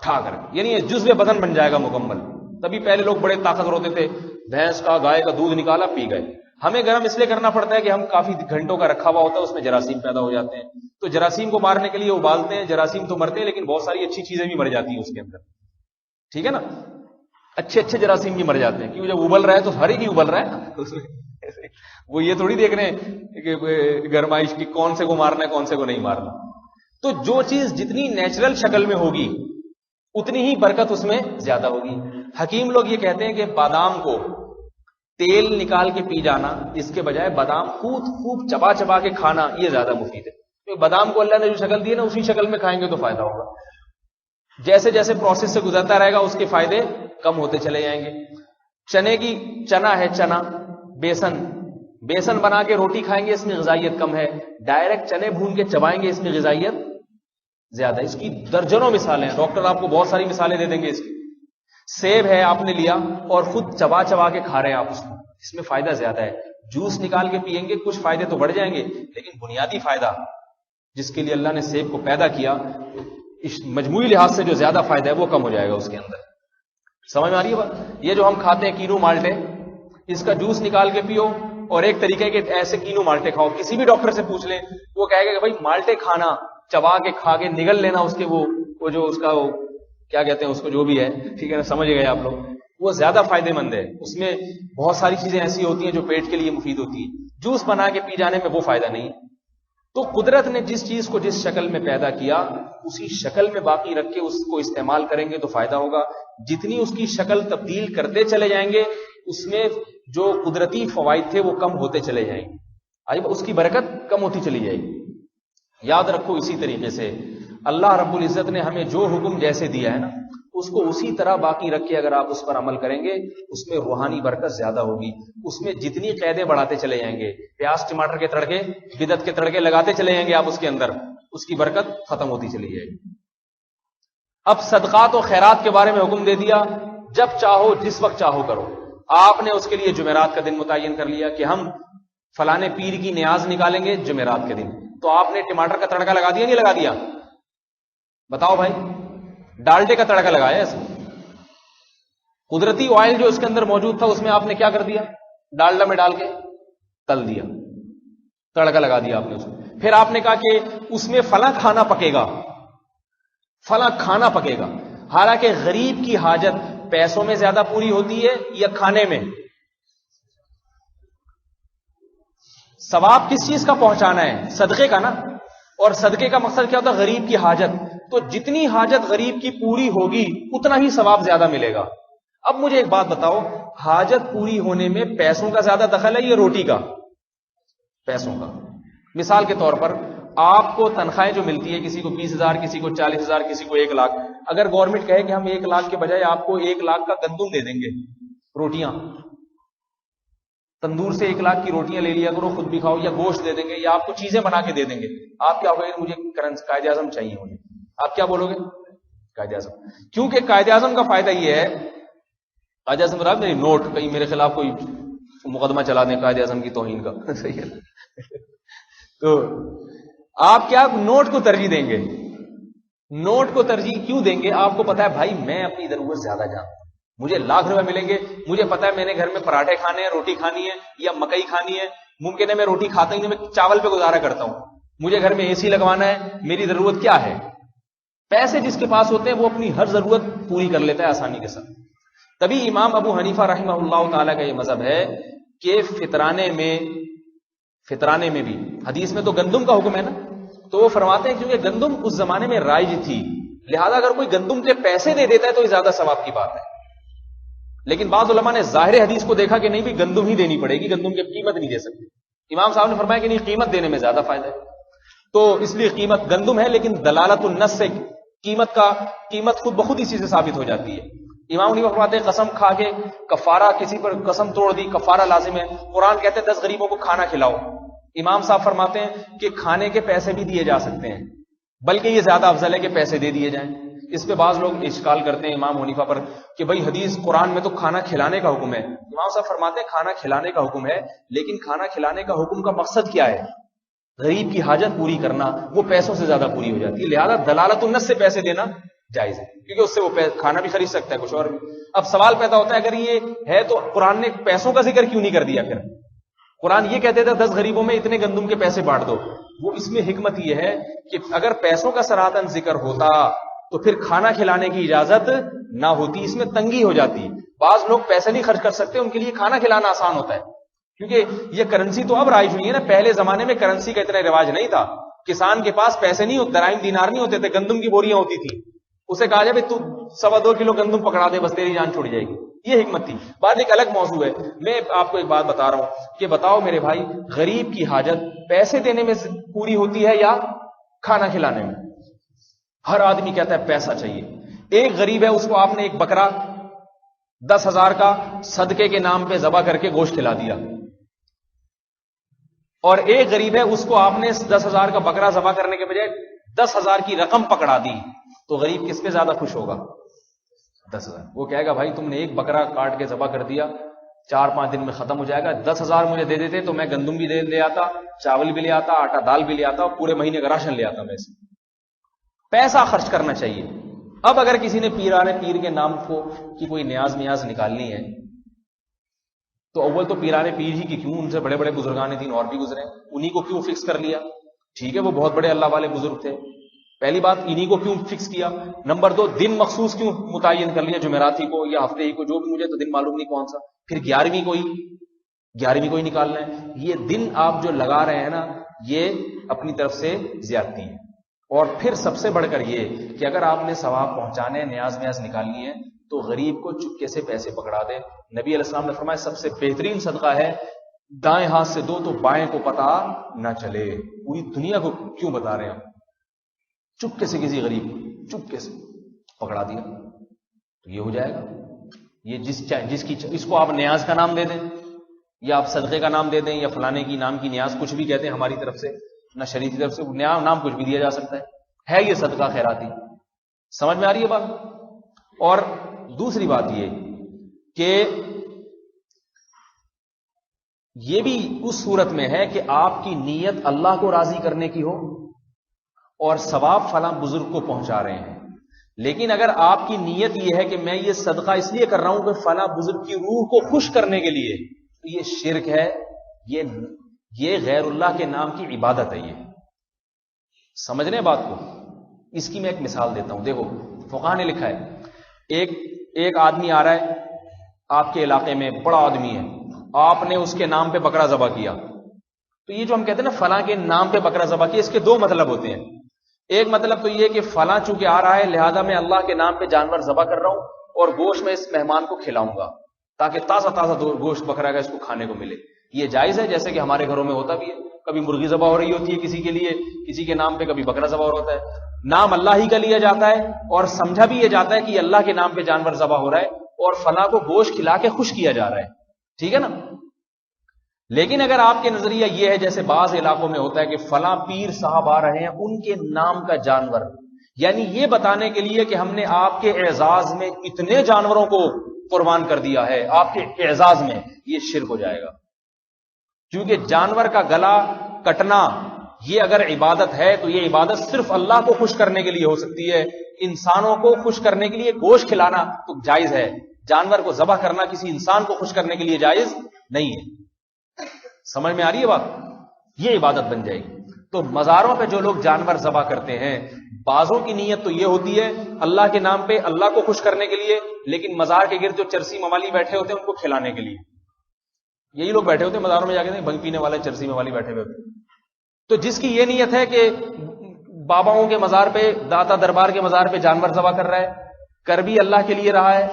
ٹھا کر کے، یعنی یہ جزو بدن بن جائے گا مکمل۔ تبھی پہلے لوگ بڑے طاقتور ہوتے تھے، بھینس کا گائے کا دودھ نکالا پی گئے۔ ہمیں گرم اس لیے کرنا پڑتا ہے کہ ہم کافی گھنٹوں کا رکھا ہوا ہوتا ہے، اس میں جراثیم پیدا ہو جاتے ہیں، تو جراثیم کو مارنے کے لیے ابالتے ہیں، جراثیم تو مرتے ہیں لیکن بہت ساری اچھی چیزیں بھی مر جاتی ہیں اس کے اندر، ٹھیک ہے نا؟ اچھے جراثیم بھی مر جاتے ہیں، کیوں؟ جب ابل رہا ہے تو ہر ایک ہی ابل رہا ہے وہ یہ تھوڑی دیکھ رہے ہیں کہ گرمائش کی کون سے کو مارنا ہے کون سے کو نہیں مارنا۔ تو جو چیز جتنی نیچرل شکل میں ہوگی اتنی ہی برکت اس میں زیادہ ہوگی۔ حکیم لوگ یہ کہتے ہیں کہ بادام کو تیل نکال کے پی جانا اس کے بجائے بادام خوب چبا کے کھانا یہ زیادہ مفید ہے، کیونکہ بادام کو اللہ نے جو شکل دی ہے نا اسی شکل میں کھائیں گے تو فائدہ ہوگا۔ جیسے جیسے پروسیس سے گزرتا رہے گا اس کے فائدے کم ہوتے چلے جائیں گے۔ چنا ہے چنا، بیسن بنا کے روٹی کھائیں گے، اس میں غذائیت کم ہے۔ ڈائریکٹ چنے بھون کے چبائیں گے، اس میں غذائیت زیادہ ہے۔ اس کی درجنوں مثالیں ہیں، ڈاکٹر آپ کو بہت ساری مثالیں دے دیں گے اس کی۔ سیب ہے آپ نے لیا اور خود چبا کے کھا رہے ہیں آپ اس میں فائدہ زیادہ ہے۔ جوس نکال کے پیئیں گے کچھ فائدے تو بڑھ جائیں گے، لیکن بنیادی فائدہ جس کے لیے اللہ نے سیب کو پیدا کیا، اس مجموعی لحاظ سے جو زیادہ فائدہ ہے وہ کم ہو جائے گا اس کے اندر۔ سمجھ میں آ رہی ہے بات؟ یہ جو ہم کھاتے ہیں کینو مالٹے، اس کا جوس نکال کے پیو، اور ایک طریقے کے ایسے کینو مالٹے کھاؤ، کسی بھی ڈاکٹر سے پوچھ لیں وہ کہے گا کہ بھائی مالٹے کھانا، چبا کے کھا کے نگل لینا اس کے وہ جو اس کا کیا کہتے ہیں اس کو جو بھی ہے، ٹھیک ہے نا، سمجھ گئے آپ لوگ، وہ زیادہ فائدے مند ہے۔ اس میں بہت ساری چیزیں ایسی ہوتی ہیں جو پیٹ کے لیے مفید ہوتی ہیں، جوس بنا کے پی جانے میں وہ فائدہ نہیں۔ تو قدرت نے جس چیز کو جس شکل میں پیدا کیا اسی شکل میں باقی رکھ کے اس کو استعمال کریں گے تو فائدہ ہوگا۔ جتنی اس کی شکل تبدیل کرتے چلے جائیں گے اس میں جو قدرتی فوائد تھے وہ کم ہوتے چلے جائیں گے، اس کی برکت کم ہوتی چلی جائے گی۔ یاد رکھو اسی طریقے سے اللہ رب العزت نے ہمیں جو حکم جیسے دیا ہے نا اس کو اسی طرح باقی رکھ کے اگر آپ اس پر عمل کریں گے اس میں روحانی برکت زیادہ ہوگی۔ اس میں جتنی قیدیں بڑھاتے چلے جائیں گے، پیاز ٹماٹر کے تڑکے بدعت کے تڑکے لگاتے چلے جائیں گے آپ اس کے اندر، اس کی برکت ختم ہوتی چلی جائے گی۔ اب صدقات و خیرات کے بارے میں حکم دے دیا، جب چاہو جس وقت چاہو کرو۔ آپ نے اس کے لیے جمعرات کا دن متعین کر لیا کہ ہم فلانے پیر کی نیاز نکالیں گے جمعرات کے دن، تو آپ نے ٹماٹر کا تڑکا لگا دیا نہیں لگا دیا؟ بتاؤ بھائی، ڈالڈے کا تڑکا لگایا اس میں، قدرتی آئل جو اس کے اندر موجود تھا اس میں آپ نے کیا کر دیا؟ ڈالڈا میں ڈال کے تل دیا، تڑکا لگا دیا آپ نے اس میں۔ پھر آپ نے کہا کہ اس میں فلاں کھانا پکے گا، فلاں کھانا پکے گا، حالانکہ غریب کی حاجت پیسوں میں زیادہ پوری ہوتی ہے یا کھانے میں؟ ثواب کس چیز کا پہنچانا ہے؟ صدقے کا نا، اور صدقے کا مقصد کیا ہوتا ہے؟ غریب کی حاجت۔ تو جتنی حاجت غریب کی پوری ہوگی اتنا ہی ثواب زیادہ ملے گا۔ اب مجھے ایک بات بتاؤ، حاجت پوری ہونے میں پیسوں کا زیادہ دخل ہے یا روٹی کا؟ پیسوں کا۔ مثال کے طور پر آپ کو تنخواہیں جو ملتی ہے، کسی کو 20,000، کسی کو 40,000، کسی کو 1,00,000، اگر گورنمنٹ کہے کہ ہم 1,00,000 کے بجائے آپ کو 1,00,000 کا گندم دے دیں گے، روٹیاں، تندور سے 1,00,000 کی روٹیاں لے لیا کرو، خود بھی کھاؤ، یا گوشت دے دیں گے، یا آپ کو چیزیں بنا کے دے دیں گے، آپ کیا ہوگا؟ مجھے قائد اعظم چاہیے مجھے، آپ کیا بولو گے؟ قائد اعظم۔ کیونکہ قائد اعظم کا فائدہ یہ ہے، قائد اعظم میری نوٹ کہیں میرے خلاف کوئی مقدمہ چلا دیں قائد اعظم کی توہین کا. صحیح ہے. تو آپ کیا نوٹ کو ترجیح دیں گے؟ نوٹ کو ترجیح کیوں دیں گے؟ آپ کو پتا ہے بھائی میں اپنی ضرورت زیادہ جانتا ہوں, مجھے لاکھ روپے ملیں گے, مجھے پتا ہے میں نے گھر میں پراٹھے کھانے ہیں, روٹی کھانی ہے یا مکئی کھانی ہے, ممکن ہے میں روٹی کھاتا ہی نہیں, میں چاول پہ گزارا کرتا ہوں, مجھے گھر میں اے سی لگوانا ہے, میری ضرورت کیا ہے؟ پیسے جس کے پاس ہوتے ہیں وہ اپنی ہر ضرورت پوری کر لیتا ہے آسانی کے ساتھ. تبھی امام ابو حنیفہ رحمہ اللہ تعالیٰ کا یہ مذہب ہے کہ فطرانے میں بھی, حدیث میں تو گندم کا حکم ہے نا, تو وہ فرماتے ہیں کیونکہ گندم اس زمانے میں رائج تھی, لہذا اگر کوئی گندم کے پیسے دے دیتا ہے تو یہ زیادہ ثواب کی بات ہے. لیکن بعض علماء نے ظاہر حدیث کو دیکھا کہ نہیں بھی گندم ہی دینی پڑے گی, گندم کی قیمت نہیں دے سکتے. امام صاحب نے فرمایا کہ نہیں, قیمت دینے میں زیادہ فائدہ ہے, تو اس لیے قیمت گندم ہے, لیکن دلالت النص سے قیمت خود بخود اسی سے ثابت ہو جاتی ہے. امام نے فرماتے ہیں قسم کھا کے کفارہ, کسی پر قسم توڑ دی کفارہ لازم ہے. قرآن کہتے ہیں 10 غریبوں کو کھانا کھلاؤ. امام صاحب فرماتے ہیں کہ کھانے کے پیسے بھی دیے جا سکتے ہیں, بلکہ یہ زیادہ افضل ہے کہ پیسے دے دیے جائیں. اس پہ بعض لوگ اشکال کرتے ہیں امام حنیفہ پر کہ بھئی حدیث قرآن میں تو کھانا کھلانے کا حکم ہے. امام صاحب فرماتے ہیں کھانا کھلانے کا حکم ہے, لیکن کھانا کھلانے کا حکم کا مقصد کیا ہے؟ غریب کی حاجت پوری کرنا, وہ پیسوں سے زیادہ پوری ہو جاتی ہے. لہذا دلالت النص سے پیسے دینا جائز ہے, کیونکہ اس سے وہ کھانا بھی خرید سکتا ہے کچھ اور بھی. اب سوال پیدا ہوتا ہے اگر یہ ہے تو قرآن نے پیسوں کا ذکر کیوں نہیں کر دیا؟ پھر قرآن یہ کہتے تھے 10 غریبوں میں اتنے گندم کے پیسے بانٹ دو. وہ اس میں حکمت یہ ہے کہ اگر پیسوں کا سراہتاً ذکر ہوتا تو پھر کھانا کھلانے کی اجازت نہ ہوتی, اس میں تنگی ہو جاتی. بعض لوگ پیسے نہیں خرچ کر سکتے, ان کے لیے کھانا کھلانا آسان ہوتا ہے, کیونکہ یہ کرنسی تو اب رائج ہوئی ہے نا. پہلے زمانے میں کرنسی کا اتنا رواج نہیں تھا, کسان کے پاس پیسے نہیں ہوتے, دراہم دینار نہیں ہوتے تھے, گندم کی بوریاں ہوتی تھی. اسے کہا جائے تو 2.25 کلو گندم پکڑا دے بس تیری جان چھوڑ جائے گی. یہ حکمت تھی. بات ایک الگ موضوع ہے. میں آپ کو ایک بات بتا رہا ہوں کہ بتاؤ میرے بھائی, غریب کی حاجت پیسے دینے میں پوری ہوتی ہے یا کھانا کھلانے میں؟ ہر آدمی کہتا ہے پیسہ چاہیے. ایک غریب ہے, اس کو آپ نے ایک بکرا 10,000 کا صدقے کے نام پہ ذبح کر کے گوشت کھلا دیا, اور ایک غریب ہے اس کو آپ نے 10,000 کا بکرا ذبح کرنے کے بجائے 10,000 کی رقم پکڑا دی, تو غریب کس پہ زیادہ خوش ہوگا؟ 10,000. وہ کہے گا بھائی تم نے ایک بکرا کاٹ کے ذبح کر دیا, 4-5 دن میں ختم ہو جائے گا, 10,000 مجھے دے دیتے تو میں گندم بھی لے آتا, چاول بھی لے آتا, آٹا دال بھی لے آتا, اور پورے مہینے کا راشن لے آتا. میں سے پیسہ خرچ کرنا چاہیے. اب اگر کسی نے پیرانے پیر کے نام کی کوئی نیاز نکالنی ہے, تو اول تو پیرانے پیر ہی کی کیوں, ان سے بڑے بڑے بزرگان دین اور بھی گزرے, انہی کو کیوں فکس کر لیا؟ ٹھیک ہے وہ بہت بڑے اللہ والے بزرگ تھے, پہلی بات انہی کو کیوں فکس کیا؟ نمبر 2 دن مخصوص کیوں متعین کر لیا, جمعراتی کو یا ہفتے ہی کو, جو بھی, مجھے تو دن معلوم نہیں کون سا. پھر 11ویں کو ہی نکالنا ہے. یہ دن آپ جو لگا رہے ہیں نا, یہ اپنی طرف سے زیادتی ہے. اور پھر سب سے بڑھ کر یہ کہ اگر آپ نے ثواب پہنچانے, نیاز نکالنی ہے, تو غریب کو چپکے سے پیسے پکڑا دے. نبی علیہ السلام نے فرمایا سب سے بہترین صدقہ ہے دائیں ہاتھ سے دو تو بائیں کو پتا نہ چلے. پوری دنیا کو کیوں بتا رہے ہیں؟ چپکے سے کسی غریب کو چپکے سے پکڑا دیا تو یہ ہو جائے گا. یہ جس کی اس کو آپ نیاز کا نام دے دیں, یا آپ صدقے کا نام دے دیں, یا فلانے کی نام کی نیاز, کچھ بھی کہتے ہیں ہماری طرف سے, نہ شریعت کی طرف سے نیا نام کچھ بھی دیا جا سکتا ہے یہ صدقہ خیراتی. سمجھ میں آ رہی ہے بات؟ اور دوسری بات یہ کہ یہ بھی اس صورت میں ہے کہ آپ کی نیت اللہ کو راضی کرنے کی ہو اور ثواب فلاں بزرگ کو پہنچا رہے ہیں. لیکن اگر آپ کی نیت یہ ہے کہ میں یہ صدقہ اس لیے کر رہا ہوں کہ فلاں بزرگ کی روح کو خوش کرنے کے لیے, تو یہ شرک ہے, یہ غیر اللہ کے نام کی عبادت ہے. یہ سمجھ رہے ہیں بات کو؟ اس کی میں ایک مثال دیتا ہوں. دیکھو فقہ نے لکھا ہے, ایک آدمی آ رہا ہے آپ کے علاقے میں, بڑا آدمی ہے, آپ نے اس کے نام پہ بکرا ذبح کیا. تو یہ جو ہم کہتے ہیں نا فلاں کے نام پہ بکرا ذبح کیا, اس کے 2 مطلب ہوتے ہیں. ایک مطلب تو یہ کہ فلاں چونکہ آ رہا ہے لہذا میں اللہ کے نام پہ جانور ذبح کر رہا ہوں, اور گوشت میں اس مہمان کو کھلاؤں گا تاکہ تازہ گوشت بکرا کا اس کو کھانے کو ملے. یہ جائز ہے, جیسے کہ ہمارے گھروں میں ہوتا بھی ہے, کبھی مرغی ذبح ہو رہی ہوتی ہے کسی کے لیے, کسی کے نام پہ, کبھی بکرا ذبح ہو رہا ہے. نام اللہ ہی کا لیا جاتا ہے اور سمجھا بھی یہ جاتا ہے کہ اللہ کے نام پہ جانور ذبح ہو رہا ہے اور فلاں کو گوشت کھلا کے خوش کیا جا رہا ہے. ٹھیک ہے نا؟ لیکن اگر آپ کے نظریہ یہ ہے جیسے بعض علاقوں میں ہوتا ہے کہ فلاں پیر صاحب آ رہے ہیں ان کے نام کا جانور, یعنی یہ بتانے کے لیے کہ ہم نے آپ کے اعزاز میں اتنے جانوروں کو قربان کر دیا ہے آپ کے اعزاز میں، یہ شرک ہو جائے گا. کیونکہ جانور کا گلا کٹنا یہ اگر عبادت ہے تو یہ عبادت صرف اللہ کو خوش کرنے کے لیے ہو سکتی ہے. انسانوں کو خوش کرنے کے لیے گوشت کھلانا تو جائز ہے، جانور کو ذبح کرنا کسی انسان کو خوش کرنے کے لیے جائز نہیں ہے. سمجھ میں آ رہی ہے بات؟ یہ عبادت بن جائے گی. تو مزاروں پہ جو لوگ جانور ذبح کرتے ہیں، بعضوں کی نیت تو یہ ہوتی ہے اللہ کے نام پہ، اللہ کو خوش کرنے کے لیے، لیکن مزار کے گرد جو چرسی موالی بیٹھے ہوتے ہیں ان کو کھلانے کے لیے. یہی لوگ بیٹھے ہوتے ہیں مزاروں میں جا کے، بھنگ پینے والے چرسی موالی بیٹھے ہوئے. تو جس کی یہ نیت ہے کہ باباؤں کے مزار پہ، داتا دربار کے مزار پہ جانور ذبح کر رہا ہے، کر بھی اللہ کے لیے رہا ہے،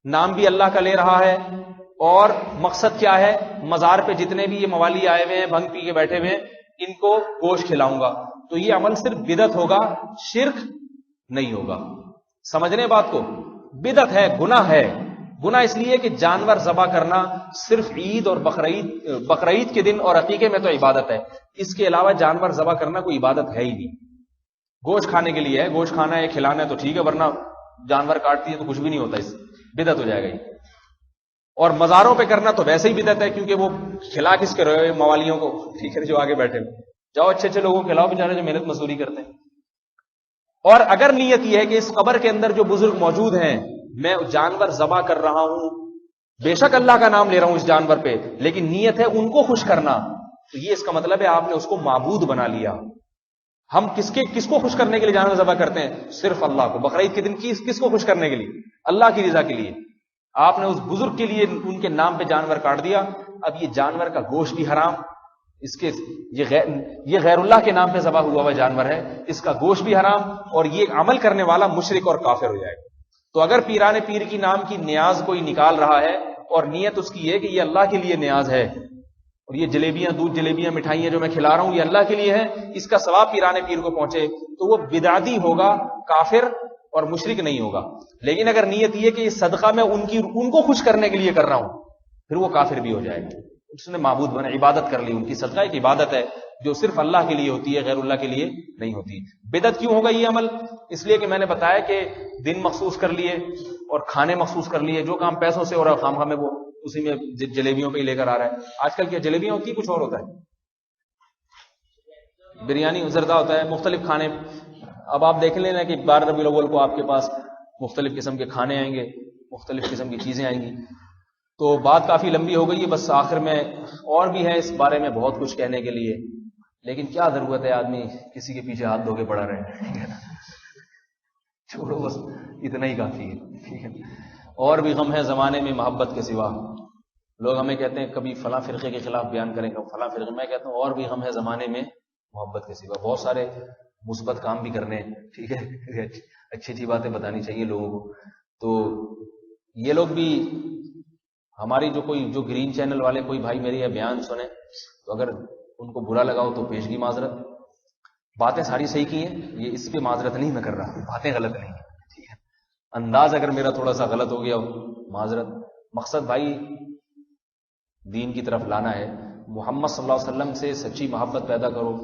نام بھی اللہ کا لے رہا ہے، اور مقصد کیا ہے، مزار پہ جتنے بھی یہ موالی آئے ہوئے ہیں بھنگ پی کے بیٹھے ہوئے ہیں ان کو گوشت کھلاؤں گا، تو یہ عمل صرف بدعت ہوگا، شرک نہیں ہوگا. سمجھنے بات کو؟ بدعت ہے، گناہ ہے. گناہ اس لیے کہ جانور ذبح کرنا صرف عید اور بقرعید کے دن اور عقیقے میں تو عبادت ہے، اس کے علاوہ جانور ذبح کرنا کوئی عبادت ہے ہی نہیں. گوشت کھانے کے لیے ہے، گوشت کھانا ہے، کھلانا ہے تو ٹھیک ہے، ورنہ جانور کاٹتی ہے تو کچھ بھی نہیں ہوتا، اس بدعت ہو جائے گا. اور مزاروں پہ کرنا تو ویسے ہی بدعت ہے، کیونکہ وہ کھلا کس کے رہے موالیوں کو، ٹھیک ہے، جو آگے بیٹھے جاؤ اچھے اچھے لوگوں کو کھلاؤ بیچارے جو محنت مزدوری کرتے ہیں. اور اگر نیت یہ ہے کہ اس قبر کے اندر جو بزرگ موجود ہیں میں جانور ذبح کر رہا ہوں، بے شک اللہ کا نام لے رہا ہوں اس جانور پہ، لیکن نیت ہے ان کو خوش کرنا، تو یہ اس کا مطلب ہے آپ نے اس کو معبود بنا لیا. ہم کس کو خوش کرنے کے لیے جانور ذبح کرتے ہیں؟ صرف اللہ کو. بقرعید کے دن کس کو خوش کرنے کے لیے؟ اللہ کی رضا کے لیے. آپ نے اس بزرگ کے لیے ان کے نام پہ جانور کاٹ دیا. اب یہ جانور کا گوشت بھی حرام، یہ غیر اللہ کے نام پہ ذبح ہوا ہوا جانور ہے، اس کا گوشت بھی حرام، اور یہ عمل کرنے والا مشرک اور کافر ہو جائے گا. تو اگر پیران پیر کی نام کی نیاز کوئی نکال رہا ہے اور نیت اس کی ہے کہ یہ اللہ کے لیے نیاز ہے، اور یہ جلیبیاں، دودھ جلیبیاں، مٹھائیاں جو میں کھلا رہا ہوں یہ اللہ کے لیے ہے، اس کا ثواب پیران پیر کو پہنچے، تو وہ بدعتی ہوگا، کافر اور مشرک نہیں ہوگا. لیکن اگر نیت یہ کہ یہ صدقہ میں ان کو خوش کرنے کے لیے کر رہا ہوں، پھر وہ کافر بھی ہو جائے گا. اس نے معبود بنا، عبادت کر لی. ان کی صدقہ ایک عبادت ہے جو صرف اللہ کے لیے ہوتی ہے، غیر اللہ کے لیے نہیں ہوتی. بدعت کیوں ہوگا یہ عمل؟ اس لیے کہ میں نے بتایا کہ دن مخصوص کر لیے اور کھانے مخصوص کر لیے، جو کام پیسوں سے ہو رہا ہے خام خواہ میں وہ اسی میں جلیبیوں پہ ہی لے کر آ رہا ہے. آج کل کیا جلیبیاں ہوتی ہیں، کچھ اور ہوتا ہے، بریانی زردہ ہوتا ہے، مختلف کھانے. اب آپ دیکھ لینا کہ 12 ربیع الاول کو آپ کے پاس مختلف قسم کے کھانے آئیں گے، مختلف قسم کی چیزیں آئیں گی. تو بات کافی لمبی ہو گئی ہے، بس آخر میں اور بھی ہے اس بارے میں بہت کچھ کہنے کے لیے، لیکن کیا ضرورت ہے آدمی کسی کے پیچھے ہاتھ دھو کے پڑا رہے. چھوڑو، بس اتنا ہی کافی ہے، ٹھیک ہے. اور بھی غم ہے زمانے میں محبت کے سوا. لوگ ہمیں کہتے ہیں کبھی فلاں فرقے کے خلاف بیان کریں گے، فلاں فرقے. میں کہتا ہوں اور بھی غم ہے زمانے میں محبت کے سوا. بہت سارے مثبت کام بھی کرنے، ٹھیک ہے، اچھی اچھی باتیں بتانی چاہیے لوگوں کو. تو یہ لوگ بھی ہماری جو گرین چینل والے کوئی بھائی میری یہ بیان سنیں تو اگر ان کو برا لگا ہو تو پیشگی معذرت. باتیں ساری صحیح کی ہیں، یہ اس پہ معذرت نہیں میں کر رہا، باتیں غلط نہیں ہیں، ٹھیک ہے. انداز اگر میرا تھوڑا سا غلط ہو گیا معذرت. مقصد بھائی دین کی طرف لانا ہے. محمد صلی اللہ علیہ وسلم سے سچی محبت پیدا کرو.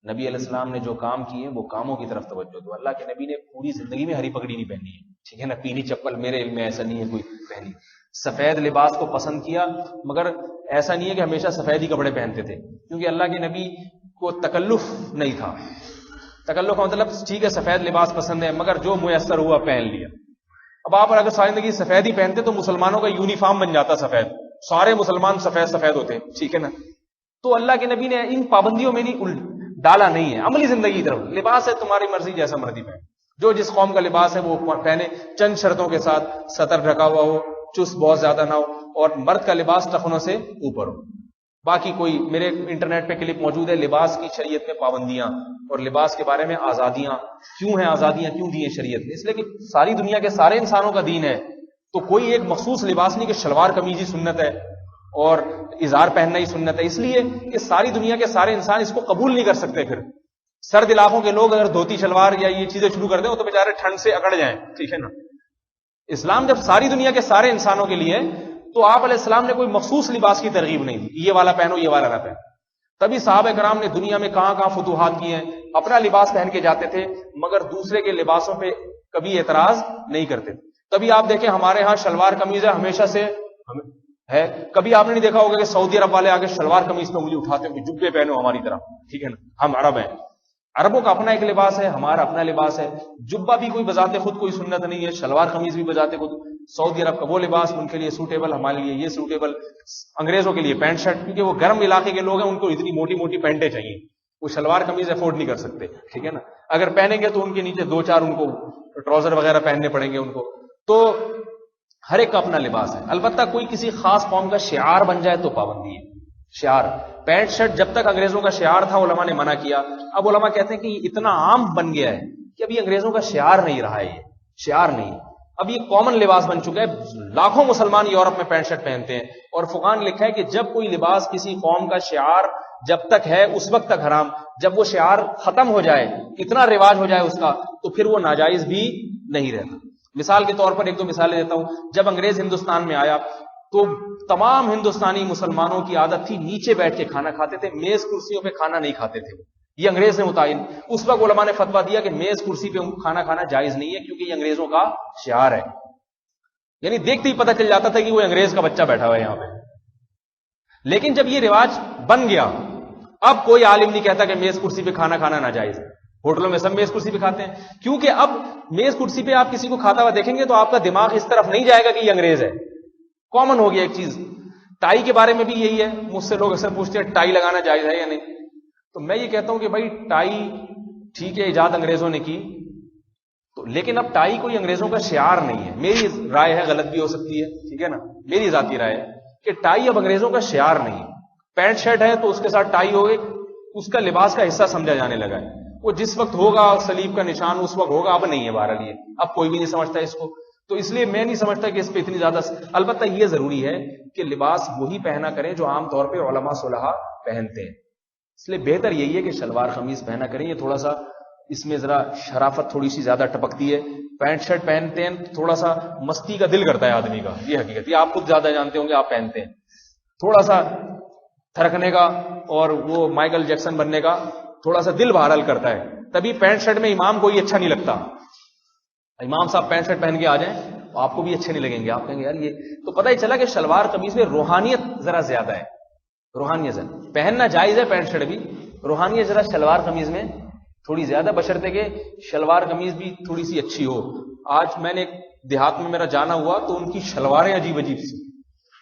نبی علیہ السلام نے جو کام کیے وہ کاموں کی طرف توجہ دو. اللہ کے نبی نے پوری زندگی میں ہری پگڑی نہیں پہنی ہے، ٹھیک ہے نا. پینی چپل میرے علم میں ایسا نہیں ہے کوئی پہنی. سفید لباس کو پسند کیا، مگر ایسا نہیں ہے کہ ہمیشہ سفید ہی کپڑے پہنتے تھے، کیونکہ اللہ کے نبی کو تکلف نہیں تھا. تکلف کا مطلب ٹھیک ہے سفید لباس پسند ہے مگر جو میسر ہوا پہن لیا. اب آپ اگر ساری زندگی سفید ہی پہنتے تو مسلمانوں کا یونیفارم بن جاتا سفید، سارے مسلمان سفید سفید ہوتے، ٹھیک ہے نا. تو اللہ کے نبی نے ان پابندیوں میں نہیں ڈالا نہیں ہے، عملی زندگی کی طرف. لباس ہے تمہاری مرضی، جیسا مرضی پہن، جو جس قوم کا لباس ہے وہ پہنے، چند شرطوں کے ساتھ. سطر ڈھکا ہوا ہو، چست بہت زیادہ نہ ہو، اور مرد کا لباس ٹخنوں سے اوپر ہو. باقی کوئی میرے انٹرنیٹ پہ کلپ موجود ہے لباس کی شریعت میں پابندیاں اور لباس کے بارے میں آزادیاں. کیوں ہیں آزادیاں، کیوں دی ہیں شریعت نے؟ اس لیے کہ ساری دنیا کے سارے انسانوں کا دین ہے. تو کوئی ایک مخصوص لباس نہیں کہ شلوار قمیض ہی سنت ہے اور ازار پہننا ہی سنت ہے، اس لیے کہ ساری دنیا کے سارے انسان اس کو قبول نہیں کر سکتے. پھر سرد علاقوں کے لوگ اگر دھوتی شلوار یا یہ چیزیں شروع کر دیں تو بیچارے ٹھنڈ سے اکڑ جائیں، ٹھیک ہے نا. اسلام جب ساری دنیا کے سارے انسانوں کے لیے، تو آپ علیہ السلام نے کوئی مخصوص لباس کی ترغیب نہیں دی، یہ والا پہنو یہ والا نہ پہنو. تبھی صحابہ کرام نے دنیا میں کہاں کہاں فتوحات کی ہیں، اپنا لباس پہن کے جاتے تھے مگر دوسرے کے لباسوں پہ کبھی اعتراض نہیں کرتے. تبھی آپ دیکھیں ہمارے ہاں شلوار قمیض ہے ہمیشہ سے ہے. کبھی آپ نے نہیں دیکھا ہوگا کہ سعودی عرب والے آگے شلوار قمیض پہ انگلی اٹھاتے ہیں کہ جبے پہنو ہماری طرح. ٹھیک ہے نا, ہم عرب ہیں, عربوں کا اپنا ایک لباس ہے, ہمارا اپنا لباس ہے. جبہ بھی کوئی بذات خود کوئی سنت نہیں ہے, شلوار قمیض بھی بذات خود سعودی عرب کا وہ لباس ان کے لیے سوٹیبل, ہمارے لیے یہ سوٹیبل. انگریزوں کے لیے پینٹ شرٹ, کیونکہ وہ گرم علاقے کے لوگ ہیں, ان کو اتنی موٹی موٹی پینٹیں چاہیے, وہ شلوار قمیض افورڈ نہیں کر سکتے. ٹھیک ہے نا, اگر پہنیں گے تو ان کے نیچے 2-4 ان کو ٹراؤزر وغیرہ پہننے پڑیں گے ان کو. تو ہر ایک کا اپنا لباس ہے. البتہ کوئی کسی خاص قوم کا شعار بن جائے تو پابندی ہے. شعار پینٹ شرٹ جب تک انگریزوں کا شعار تھا علماء نے منع کیا. اب علماء کہتے ہیں کہ یہ اتنا عام بن گیا ہے کہ ابھی انگریزوں کا شعار نہیں رہا ہے, یہ شعار نہیں, اب یہ کامن لباس بن چکا ہے. لاکھوں مسلمان یورپ میں پینٹ شرٹ پہنتے ہیں, اور فقہاء نے لکھا ہے کہ جب کوئی لباس کسی قوم کا شعار جب تک ہے اس وقت تک حرام, جب وہ شعار ختم ہو جائے, اتنا رواج ہو جائے اس کا, تو پھر وہ ناجائز بھی نہیں رہتا. مثال کے طور پر 1-2 مثالیں دیتا ہوں. جب انگریز ہندوستان میں آیا تو تمام ہندوستانی مسلمانوں کی عادت تھی نیچے بیٹھ کے کھانا کھاتے تھے, میز کرسیوں پہ کھانا نہیں کھاتے تھے. یہ انگریز نے متعین, اس وقت علماء نے فتویٰ دیا کہ میز کرسی پہ کھانا کھانا جائز نہیں ہے, کیونکہ یہ انگریزوں کا شعار ہے. یعنی دیکھتے ہی پتہ چل جاتا تھا کہ وہ انگریز کا بچہ بیٹھا ہوا ہے یہاں پہ. لیکن جب یہ رواج بن گیا, اب کوئی عالم نہیں کہتا کہ میز کرسی پہ کھانا کھانا ناجائز ہے. ہوٹلوں میں سب میز کرسی پہ کھاتے ہیں, کیونکہ اب میز کرسی پہ آپ کسی کو کھاتا ہوا دیکھیں گے تو آپ کا دماغ اس طرف نہیں جائے گا کہ یہ انگریز ہے. کامن ہو گیا ایک چیز. ٹائی کے بارے میں بھی یہی ہے, مجھ سے لوگ اکثر پوچھتے ہیں ٹائی لگانا جائز ہے یا نہیں. تو میں یہ کہتا ہوں کہ بھائی ٹائی ٹھیک ہے ایجاد انگریزوں نے کی, تو لیکن اب ٹائی کوئی انگریزوں کا شعار نہیں ہے. میری رائے ہے, غلط بھی ہو سکتی ہے, ٹھیک ہے نا, میری ذاتی رائے ہے کہ ٹائی اب انگریزوں کا شعار نہیں ہے. پینٹ شرٹ ہے تو اس کے ساتھ ٹائی ہو گئی, اس کا لباس کا حصہ سمجھا جانے لگا ہے. وہ جس وقت ہوگا صلیب کا نشان اس وقت ہوگا, اب نہیں ہے بہرحال. یہ اب کوئی بھی نہیں سمجھتا اس کو, تو اس لیے میں نہیں سمجھتا کہ اس پہ اتنی زیادہ. البتہ یہ ضروری ہے کہ لباس وہی پہنا کریں جو عام طور پہ علماء صلحاء پہنتے ہیں. اس لیے بہتر یہی ہے کہ شلوار قمیض پہنا کریں. یہ تھوڑا سا اس میں ذرا شرافت تھوڑی سی زیادہ ٹپکتی ہے. پینٹ شرٹ پہنتے ہیں تھوڑا سا مستی کا دل کرتا ہے آدمی کا, یہ حقیقت. یہ آپ خود زیادہ جانتے ہوں گے, آپ پہنتے ہیں تھوڑا سا تھرکنے کا اور وہ مائیکل جیکسن بننے کا تھوڑا سا دل بہرحال کرتا ہے. تبھی پینٹ شرٹ میں امام کوئی اچھا نہیں لگتا. امام صاحب پینٹ شرٹ پہن کے آ جائیں تو آپ کو بھی اچھے نہیں لگیں گے. آپ کہیں گے یار یہ تو پتہ ہی چلا کہ شلوار قمیض میں روحانیت ذرا زیادہ ہے. روحانیت پہننا جائز ہے پینٹ شرٹ بھی, روحانیت ذرا شلوار قمیض میں تھوڑی زیادہ, بشرطے کہ شلوار قمیض بھی تھوڑی سی اچھی ہو. آج میں نے دیہات میں میرا جانا ہوا تو ان کی شلواریں عجیب عجیب سی,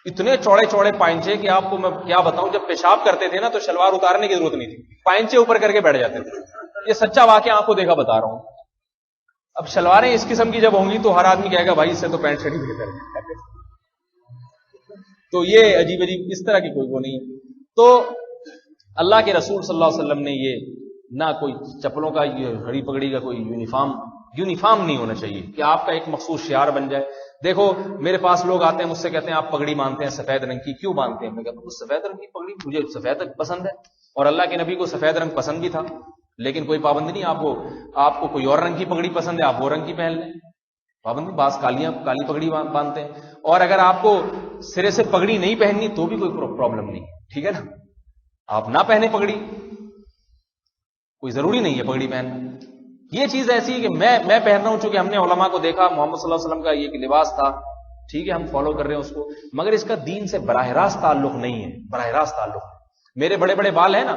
اتنے چوڑے چوڑے پائنچے کہ آپ کو میں کیا بتاؤں. جب پیشاب کرتے تھے نا تو شلوار اتارنے کی ضرورت نہیں تھی, پائنچے اوپر کر کے بیٹھ جاتے تھے. یہ سچا واقعہ آنکھوں دیکھا بتا رہا ہوں. اب شلواریں اس قسم کی جب ہوں گی تو ہر آدمی کہے گا بھائی اس سے تو پینٹ شرٹ ہی بہتر ہے. تو یہ عجیب عجیب اس طرح کی کوئی وہ نہیں. تو اللہ کے رسول صلی اللہ علیہ وسلم نے یہ نہ کوئی چپلوں کا, یہ گھڑی پگڑی کا کوئی یونیفارم نہیں ہونا چاہیے کہ آپ کا ایک مخصوص شعار بن جائے. دیکھو میرے پاس لوگ آتے ہیں مجھ سے کہتے ہیں آپ پگڑی باندھتے ہیں سفید رنگ کی, کیوں باندھتے ہیں؟ میں کہتا ہوں سفید رنگ کی پگڑی مجھے سفید رنگ پسند ہے, اور اللہ کے نبی کو سفید رنگ پسند بھی تھا, لیکن کوئی پابندی نہیں. آپ کو کوئی اور رنگ کی پگڑی پسند ہے, آپ وہ رنگ کی پہن لیں, پابندی. بعض کالی پگڑی باندھتے ہیں, اور اگر آپ کو سرے سے پگڑی نہیں پہننی تو بھی کوئی پرابلم نہیں, ٹھیک ہے نا, آپ نہ پہنے پگڑی, کوئی ضروری نہیں ہے پگڑی پہننا. یہ چیز ایسی ہے کہ میں پہن رہا ہوں چونکہ ہم نے علماء کو دیکھا, محمد صلی اللہ علیہ وسلم کا یہ لباس تھا, ٹھیک ہے, ہم فالو کر رہے ہیں اس کو, مگر اس کا دین سے براہ راست تعلق نہیں ہے, براہ راست تعلق. میرے بڑے بڑے بال ہیں نا,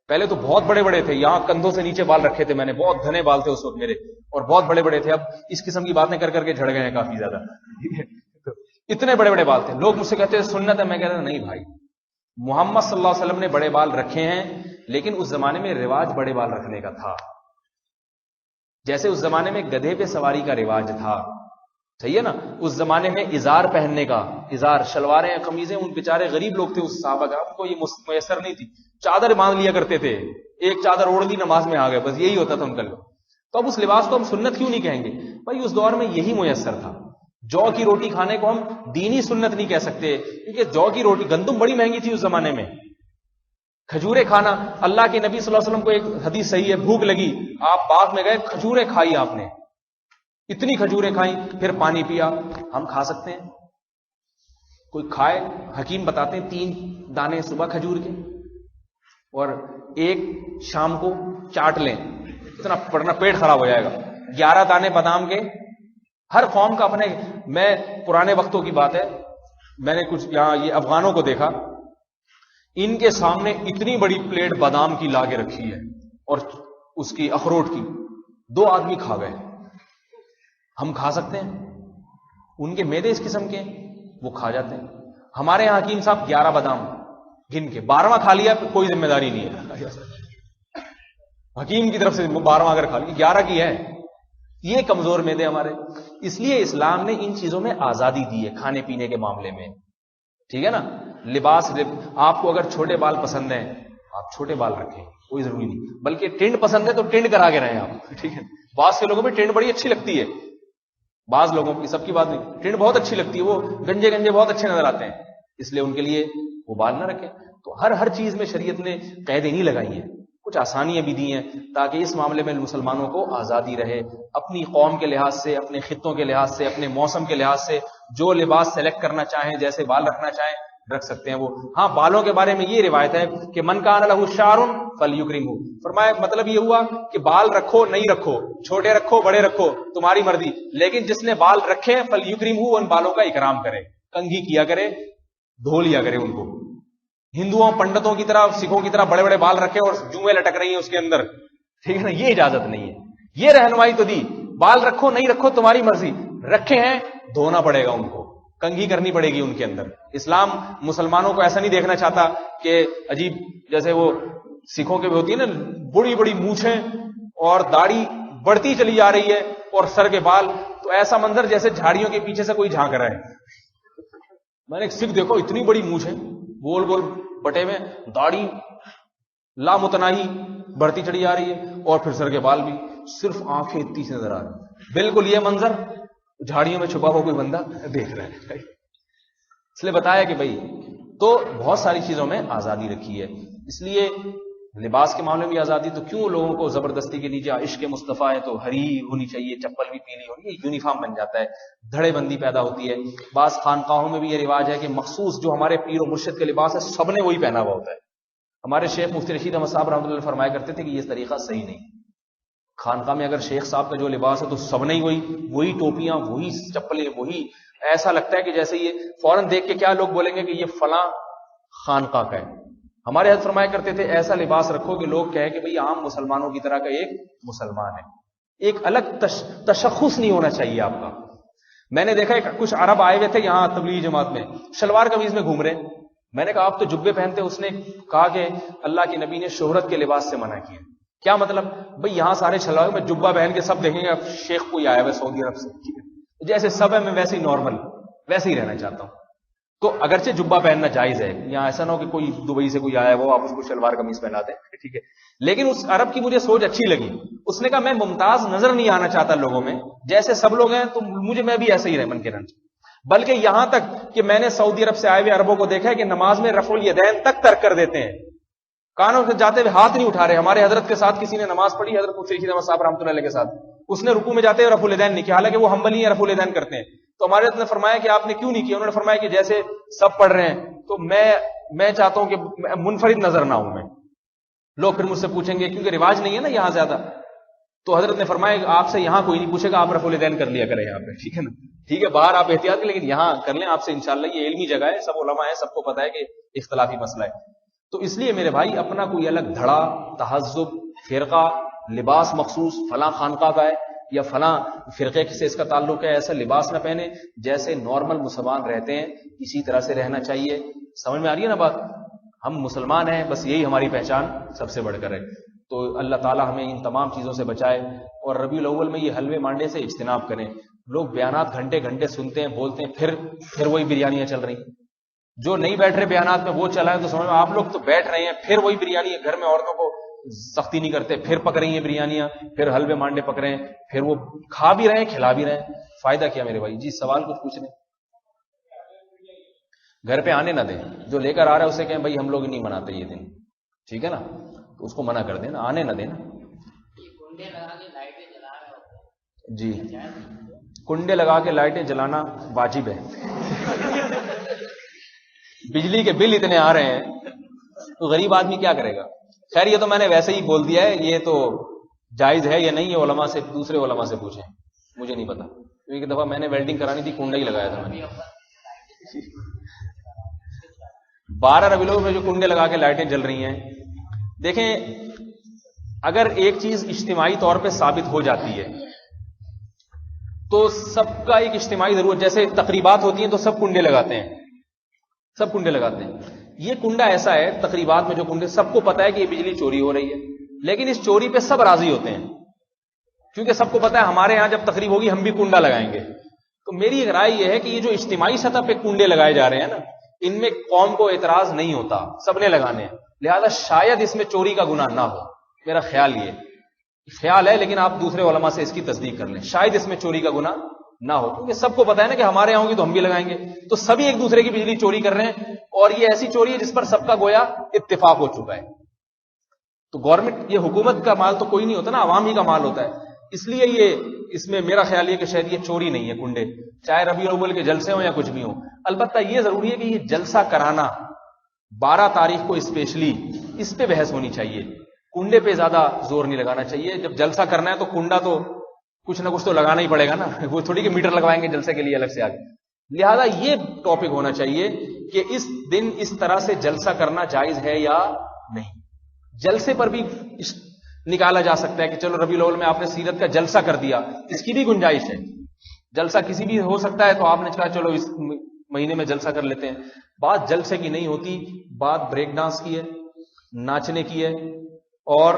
پہلے تو بہت بڑے بڑے تھے, یہاں کندھوں سے نیچے بال رکھے تھے میں نے, بہت گھنے بال تھے اس وقت میرے, اور بہت بڑے بڑے تھے. اب اس قسم کی باتیں کر کے جھڑ گئے ہیں کافی زیادہ, ٹھیک ہے. اتنے بڑے بڑے بال تھے. لوگ مجھ سے کہتے ہیں سنت ہے, میں کہتا نہیں بھائی, محمد صلی اللہ علیہ وسلم نے بڑے بال رکھے ہیں, لیکن اس زمانے میں رواج بڑے بال رکھنے کا تھا. جیسے اس زمانے میں گدھے پہ سواری کا رواج تھا, صحیح ہے نا, اس زمانے میں ازار پہننے کا, ازار, شلواریں, قمیضیں, ان بیچارے غریب لوگ تھے اس صحابہ کا, ان کو یہ میسر نہیں تھی, چادر باندھ لیا کرتے تھے, ایک چادر اوڑھ لی نماز میں آ گئے, بس یہی ہوتا تھا ان کا. تو اب اس لباس کو ہم سنت کیوں نہیں کہیں گے بھائی؟ اس دور میں یہی میسر تھا. جو کی روٹی کھانے کو ہم دینی سنت نہیں کہہ سکتے, کیونکہ جو کی روٹی, گندم بڑی مہنگی تھی اس زمانے میں. کھجورے کھانا, اللہ کے نبی صلی اللہ علیہ وسلم کو ایک حدیث صحیح ہے, بھوک لگی, آپ باغ میں گئے, کھجوریں کھائی آپ نے, اتنی کھجوریں کھائیں, پھر پانی پیا. ہم کھا سکتے ہیں, کوئی کھائے؟ حکیم بتاتے ہیں 3 دانے صبح کھجور کے اور 1 شام کو چاٹ لیں, اتنا پڑنا پیٹ خراب ہو جائے گا. 11 دانے بادام کے ہر قوم کا اپنے، میں پرانے وقتوں کی بات ہے، میں نے کچھ یہاں یہ افغانوں کو دیکھا، ان کے سامنے اتنی بڑی پلیٹ بادام کی لا کے رکھی ہے اور اس کی اخروٹ کی، 2 آدمی کھا گئے. ہم کھا سکتے ہیں؟ ان کے معدے اس قسم کے وہ کھا جاتے ہیں. ہمارے یہاں حکیم صاحب 11 بادام گن کے 12واں کھا لیا، کوئی ذمہ داری نہیں ہے. حکیم کی طرف سے 12واں اگر کھا لیا، 11 کی ہے. یہ کمزور معدے ہمارے. اس لیے اسلام نے ان چیزوں میں آزادی دی ہے کھانے پینے کے معاملے میں. ٹھیک ہے نا. لباس، آپ کو اگر چھوٹے بال پسند ہیں آپ چھوٹے بال رکھیں، کوئی ضروری نہیں. بلکہ ٹینڈ پسند ہے تو ٹینڈ کرا کے رہیں آپ. ٹھیک ہے. بعض کے لوگوں میں ٹینڈ بڑی اچھی لگتی ہے، بعض لوگوں کی، سب کی بات نہیں. ٹینڈ بہت اچھی لگتی ہے، وہ گنجے گنجے بہت اچھے نظر آتے ہیں، اس لیے ان کے لیے وہ بال نہ رکھیں. تو ہر چیز میں شریعت نے قیدیں نہیں لگائی ہیں، کچھ آسانیاں بھی دی ہیں تاکہ اس معاملے میں مسلمانوں کو آزادی رہے. اپنی قوم کے لحاظ سے، اپنے خطوں کے لحاظ سے، اپنے موسم کے لحاظ سے جو لباس سلیکٹ کرنا چاہیں، جیسے بال رکھنا چاہیں رکھ سکتے ہیں وہ. ہاں، بالوں کے بارے میں یہ روایت ہے کہ من کان لہ شعر فلیکرمہ، فرمایا مطلب یہ ہوا کہ بال رکھو نہیں رکھو، چھوٹے رکھو بڑے رکھو، تمہاری مرضی، لیکن جس نے بال رکھے فلیکرمہ، ان بالوں کا اکرام کرے، کنگھی کیا کرے، دھو لیا کرے ان کو. ہندوؤں پنڈتوں کی طرح، سکھوں کی طرح بڑے بڑے بال رکھے اور جوئیں لٹک رہی ہیں اس کے اندر، ٹھیک ہے نا، یہ اجازت نہیں ہے. یہ رہنمائی تو دی، بال رکھو نہیں رکھو تمہاری مرضی، رکھے ہیں دھونا پڑے گا ان کو، کنگھی کرنی پڑے گی ان کے اندر. اسلام مسلمانوں کو ایسا نہیں دیکھنا چاہتا کہ عجیب، جیسے وہ سکھوں کے بھی ہوتی ہے نا، بڑی بڑی مونچھیں اور داڑھی بڑھتی چلی جا رہی ہے اور سر کے بال، تو ایسا منظر جیسے جھاڑیوں کے پیچھے سے کوئی جھانک رہا ہے. میں نے ایک سکھ دیکھو، اتنی بڑی مونچھیں، گول گول بٹے میں، داڑھی لامتناہی بڑھتی چلی جا رہی ہے، اور پھر سر کے بال بھی، صرف آنکھیں اتنی سی نظر آ رہی ہیں. بالکل یہ منظر جھاڑیوں میں چھپا ہوا کوئی بندہ دیکھ رہا ہے. اس لیے بتایا کہ بھائی، تو بہت ساری چیزوں میں آزادی رکھی ہے. اس لیے لباس کے معاملے میں بھی آزادی، تو کیوں لوگوں کو زبردستی کے نیچے عشق مصطفیٰ ہے تو ہری ہونی چاہیے، چپل بھی پیلی ہونی، یہ یونیفارم بن جاتا ہے، دھڑے بندی پیدا ہوتی ہے. بعض خانقاہوں میں بھی یہ رواج ہے کہ مخصوص جو ہمارے پیر و مرشد کے لباس ہے سب نے وہی پہنا ہوا ہوتا ہے. ہمارے شیخ مفتی رشید احمد صاحب رحمۃ اللہ فرمایا کرتے تھے کہ یہ طریقہ صحیح نہیں. خانقاہ میں اگر شیخ صاحب کا جو لباس ہے تو سب نے وہی ٹوپیاں، وہی چپلیں، وہی، ایسا لگتا ہے کہ جیسے یہ فوراً دیکھ کے کیا لوگ بولیں گے کہ یہ فلاں خانقاہ کا ہے. ہمارے حضرت فرمایا کرتے تھے ایسا لباس رکھو کہ لوگ کہیں کہ بھئی عام مسلمانوں کی طرح کا ایک مسلمان ہے. ایک الگ تشخص نہیں ہونا چاہیے آپ کا. میں نے دیکھا کچھ عرب آئے ہوئے تھے یہاں تبلیغی جماعت میں، شلوار قمیض میں گھوم رہے. میں نے کہا آپ تو جبے پہنتے. اس نے کہا کہ اللہ کے نبی نے شہرت کے لباس سے منع کیا. کیا مطلب؟ بھئی یہاں سارے شلوار میں جبہ پہن کے سب دیکھیں گے شیخ کوئی آیا ہوا سعودی عرب سے، جیسے سب ہے، میں ویسے ہی نارمل ویسے ہی رہنا چاہتا ہوں. تو اگرچہ جبہ پہننا جائز ہے، یہاں ایسا نہ ہو کہ کوئی دبئی سے کوئی آیا وہ آپ اس کو شلوار قمیض پہنا دیں، ٹھیک ہے. لیکن اس عرب کی مجھے سوچ اچھی لگی. اس نے کہا میں ممتاز نظر نہیں آنا چاہتا لوگوں میں، جیسے سب لوگ ہیں تو میں بھی ایسے ہی رہ من کے رہنا. بلکہ یہاں تک کہ میں نے سعودی عرب سے آئے ہوئے عربوں کو دیکھا ہے کہ نماز میں رفع الیدین تک ترک کر دیتے ہیں، کانوں سے جاتے ہوئے ہاتھ نہیں اٹھا رہے. ہمارے حضرت کے ساتھ کسی نے نماز پڑھی، حضرت مفتی رشید احمد صاحب رحمۃ اللہ علیہ کے ساتھ، اس نے رکوع میں جاتے ہوئے رفع الیدین نہیں کیا، حالانکہ وہ حنبلی ہیں، رفع الیدین کرتے ہیں. تو ہمارے حضرت نے فرمایا کہ آپ نے کیوں نہیں کیا؟ انہوں نے فرمایا کہ جیسے سب پڑھ رہے ہیں تو میں چاہتا ہوں کہ منفرد نظر نہ ہوں میں. لوگ پھر مجھ سے پوچھیں گے، کیونکہ رواج نہیں ہے نا یہاں زیادہ. تو حضرت نے فرمایا کہ آپ سے یہاں کوئی نہیں پوچھے گا، آپ رفع الیدین کر لیا کریں یہاں پہ، ٹھیک ہے نا. ٹھیک ہے، باہر آپ احتیاط کریں لیکن یہاں کر لیں آپ سے انشاءاللہ. یہ علمی جگہ ہے، سب علماء ہیں، سب کو پتا ہے کہ اختلافی مسئلہ ہے. تو اس لیے میرے بھائی اپنا کوئی الگ دھڑا، تہذب، فرقہ، لباس مخصوص فلاں خانقاہ کا ہے یا فلاں فرقے سے اس کا تعلق ہے، ایسا لباس نہ پہنے. جیسے نارمل مسلمان رہتے ہیں اسی طرح سے رہنا چاہیے. سمجھ میں آ رہی ہے نا بات؟ ہم مسلمان ہیں، بس یہی ہماری پہچان سب سے بڑھ کر ہے. تو اللہ تعالیٰ ہمیں ان تمام چیزوں سے بچائے، اور ربیع الاول میں یہ حلوے مانڈے سے اجتناب کریں. لوگ بیانات گھنٹے گھنٹے سنتے ہیں، بولتے ہیں، پھر وہی بریانیاں چل رہی ہیں. جو نہیں بیٹھ رہے بیانات میں وہ چلائیں تو سمجھ میں، آپ لوگ تو بیٹھ رہے ہیں پھر وہی بریانی. گھر میں عورتوں کو سختی نہیں کرتے، پھر پک رہی ہیں بریانیاں، پھر حلوے مانڈے پک رہے ہیں، پھر وہ کھا بھی رہے ہیں کھلا بھی رہے ہیں. فائدہ کیا میرے بھائی؟ جی سوال کچھ پوچھ رہے ہیں؟ گھر پہ آنے نہ دیں. جو لے کر آ رہا ہے اسے کہیں بھائی ہم لوگ نہیں مناتے یہ دن، ٹھیک ہے نا، تو اس کو منع کر دیں نا، آنے نہ دیں نا. جی کنڈے لگا کے لائٹیں جلانا واجب ہے. بجلی کے بل اتنے آ رہے ہیں تو غریب آدمی کیا کرے گا؟ خیر یہ تو میں نے ویسے ہی بول دیا ہے، یہ تو جائز ہے یا نہیں ہے علماء سے، دوسرے علماء سے پوچھیں، مجھے نہیں پتا. ایک دفعہ میں نے ویلڈنگ کرانی تھی، کنڈا ہی لگایا تھا میں نے 12 ربیع الاول میں جو کنڈے لگا کے لائٹیں جل رہی ہیں. دیکھیں اگر ایک چیز اجتماعی طور پہ ثابت ہو جاتی ہے تو سب کا ایک اجتماعی ضرورت، جیسے تقریبات ہوتی ہیں تو سب کنڈے لگاتے ہیں، سب کنڈے لگاتے ہیں. یہ کنڈا ایسا ہے، تقریبات میں جو کنڈے، سب کو پتا ہے کہ یہ بجلی چوری ہو رہی ہے، لیکن اس چوری پہ سب راضی ہوتے ہیں کیونکہ سب کو پتا ہے ہمارے ہاں جب تقریب ہوگی ہم بھی کنڈا لگائیں گے. تو میری ایک رائے یہ ہے کہ یہ جو اجتماعی سطح پہ کنڈے لگائے جا رہے ہیں نا، ان میں قوم کو اعتراض نہیں ہوتا، سب نے لگانے ہیں، لہذا شاید اس میں چوری کا گناہ نہ ہو. میرا خیال یہ خیال ہے، لیکن آپ دوسرے علماء سے اس کی تصدیق کر لیں، شاید اس میں چوری کا گناہ نہ ہو، کیونکہ سب کو پتا ہے نا کہ ہمارے یہاں ہوگی تو ہم بھی لگائیں گے. تو سبھی ایک دوسرے کی بجلی چوری کر رہے ہیں، اور یہ ایسی چوری ہے جس پر سب کا گویا اتفاق ہو چکا ہے. تو گورنمنٹ، یہ حکومت کا مال تو کوئی نہیں ہوتا نا، عوام ہی کا مال ہوتا ہے. اس لیے یہ اس میں میرا خیال یہ کہ شاید یہ چوری نہیں ہے کنڈے، چاہے ربیع الاول کے جلسے ہوں یا کچھ بھی ہوں. البتہ یہ ضروری ہے کہ یہ جلسہ کرانا 12 تاریخ کو اسپیشلی، اس پہ بحث ہونی چاہیے. کنڈے پہ زیادہ زور نہیں لگانا چاہیے. جب جلسہ کرنا ہے تو کنڈا تو کچھ نہ کچھ تو لگانا ہی پڑے گا نا، وہ تھوڑی کہ میٹر لگوائیں گے جلسے کے لیے الگ سے آگے. لہذا یہ ٹاپک ہونا چاہیے کہ اس دن اس طرح سے جلسہ کرنا جائز ہے یا نہیں. جلسے پر بھی نکالا جا سکتا ہے کہ چلو ربیع الاول میں آپ نے سیرت کا جلسہ کر دیا، اس کی بھی گنجائش ہے. جلسہ کسی بھی ہو سکتا ہے، تو آپ نے کہا چلو اس مہینے میں جلسہ کر لیتے ہیں. بات جلسے کی نہیں ہوتی، بات بریک ڈانس کی ہے، ناچنے کی ہے، اور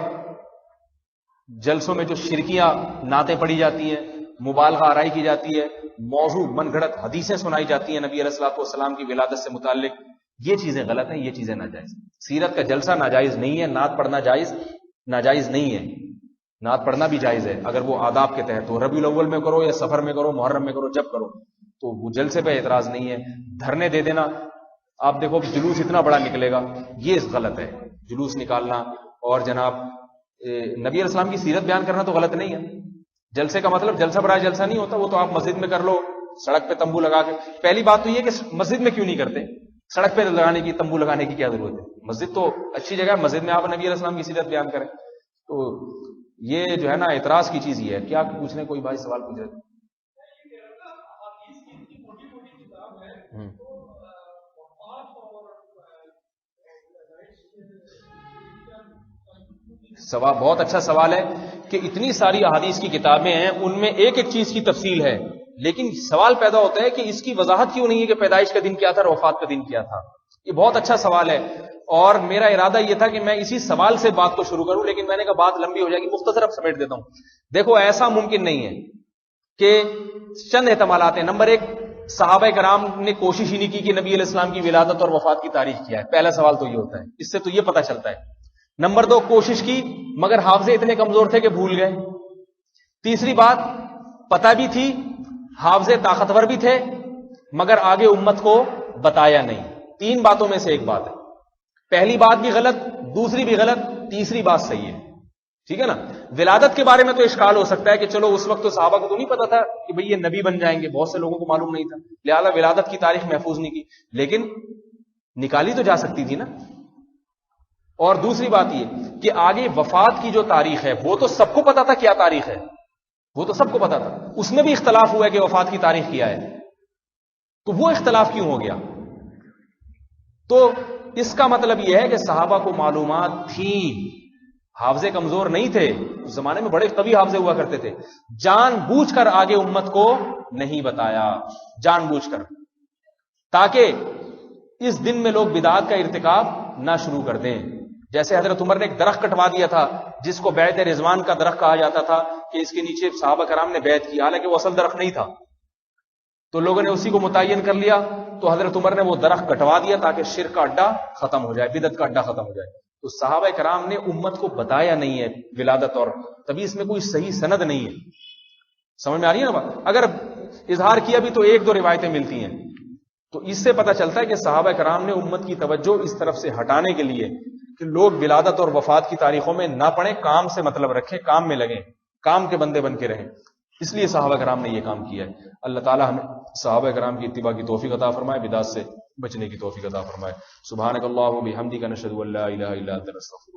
جلسوں میں جو شرکیاں نعتیں پڑھی جاتی ہیں، مبالغہ آرائی کی جاتی ہے، موضوع من گھڑت حدیثیں سنائی جاتی ہیں نبی علیہ الصلوۃ والسلام کی ولادت سے متعلق، یہ چیزیں غلط ہیں، یہ چیزیں ناجائز. سیرت کا جلسہ ناجائز نہیں ہے، نعت پڑھنا ناجائز نہیں ہے. نعت پڑھنا بھی جائز ہے اگر وہ آداب کے تحت ہو. ربیع الاول میں کرو یا سفر میں کرو، محرم میں کرو، جب کرو، تو وہ جلسے پہ اعتراض نہیں ہے. دھرنے دے دینا، آپ دیکھو جلوس اتنا بڑا نکلے گا، یہ غلط ہے. جلوس نکالنا اور جناب نبی علیہ السلام کی سیرت بیان کرنا تو غلط نہیں ہے. جلسے کا مطلب جلسہ برائے جلسہ نہیں ہوتا، وہ تو آپ مسجد میں کر لو، سڑک پہ تمبو لگا کے. پہلی بات تو یہ کہ مسجد میں کیوں نہیں کرتے، سڑک پہ لگانے کی، تمبو لگانے کی کیا ضرورت ہے؟ مسجد تو اچھی جگہ ہے، مسجد میں آپ نبی علیہ السلام کی سیرت بیان کریں. تو یہ جو ہے نا اعتراض کی چیز یہ ہے. کیا پوچھنے کوئی بھائی سوال پوچھ رہے تھے؟ سوال بہت اچھا سوال ہے کہ اتنی ساری احادیث کی کتابیں ہیں، ان میں ایک ایک چیز کی تفصیل ہے، لیکن سوال پیدا ہوتا ہے کہ اس کی وضاحت کیوں نہیں ہے کہ پیدائش کا دن کیا تھا اور وفات کا دن کیا تھا. یہ بہت اچھا سوال ہے، اور میرا ارادہ یہ تھا کہ میں اسی سوال سے بات کو شروع کروں، لیکن میں نے کہا بات لمبی ہو جائے گی، مختصر اب سمیٹ دیتا ہوں. دیکھو ایسا ممکن نہیں ہے کہ چند احتمالات ہیں. نمبر ایک، صحابہ کرام نے کوشش ہی نہیں کی کہ نبی علیہ السلام کی ولادت اور وفات کی تاریخ کیا ہے. پہلا سوال تو یہ ہوتا ہے، اس سے تو یہ پتہ چلتا ہے. نمبر دو، کوشش کی مگر حافظے اتنے کمزور تھے کہ بھول گئے. تیسری بات، پتہ بھی تھی، حافظے طاقتور بھی تھے، مگر آگے امت کو بتایا نہیں. 3 باتوں میں سے ایک بات ہے. پہلی بات بھی غلط، دوسری بھی غلط، تیسری بات صحیح ہے. ٹھیک ہے نا؟ ولادت کے بارے میں تو اشکال ہو سکتا ہے کہ چلو اس وقت تو صحابہ کو تو نہیں پتا تھا کہ بھئی یہ نبی بن جائیں گے، بہت سے لوگوں کو معلوم نہیں تھا، لہذا ولادت کی تاریخ محفوظ نہیں کی، لیکن نکالی تو جا سکتی تھی نا. اور دوسری بات یہ کہ آگے وفات کی جو تاریخ ہے وہ تو سب کو پتا تھا کیا تاریخ ہے، وہ تو سب کو پتا تھا. اس میں بھی اختلاف ہوا ہے کہ وفات کی تاریخ کیا ہے، تو وہ اختلاف کیوں ہو گیا؟ تو اس کا مطلب یہ ہے کہ صحابہ کو معلومات تھی، حافظے کمزور نہیں تھے. اس زمانے میں بڑے قوی حافظے ہوا کرتے تھے. جان بوجھ کر آگے امت کو نہیں بتایا، جان بوجھ کر، تاکہ اس دن میں لوگ بدعات کا ارتکاب نہ شروع کر دیں. جیسے حضرت عمر نے ایک درخت کٹوا دیا تھا جس کو بیعت رضوان کا درخت کہا جاتا تھا کہ اس کے نیچے صحابہ کرام نے بیعت کی، حالانکہ وہ اصل درخت نہیں تھا. تو لوگوں نے اسی کو متعین کر لیا، تو حضرت عمر نے وہ درخت کٹوا دیا تاکہ شرک کا اڈا ختم ہو جائے، بدعت کا اڈا ختم ہو جائے. تو صحابہ کرام نے امت کو بتایا نہیں ہے ولادت، اور تبھی اس میں کوئی صحیح سند نہیں ہے. سمجھ میں آ رہی ہے نا بات؟ اگر اظہار کیا بھی تو 1-2 روایتیں ملتی ہیں. تو اس سے پتہ چلتا ہے کہ صحابہ کرام نے امت کی توجہ اس طرف سے ہٹانے کے لیے کہ لوگ ولادت اور وفات کی تاریخوں میں نہ پڑھیں، کام سے مطلب رکھیں، کام میں لگیں، کام کے بندے بن کے رہیں، اس لیے صحابہ کرام نے یہ کام کیا ہے. اللہ تعالی ہمیں صحابہ کرام کی اتباع کی توفیق عطا فرمائے، بدعات سے بچنے کی توفیق عطا فرمائے. سبحانک اللہم و بحمدک، نشہد ان لا الہ الا انت، نستغفرک.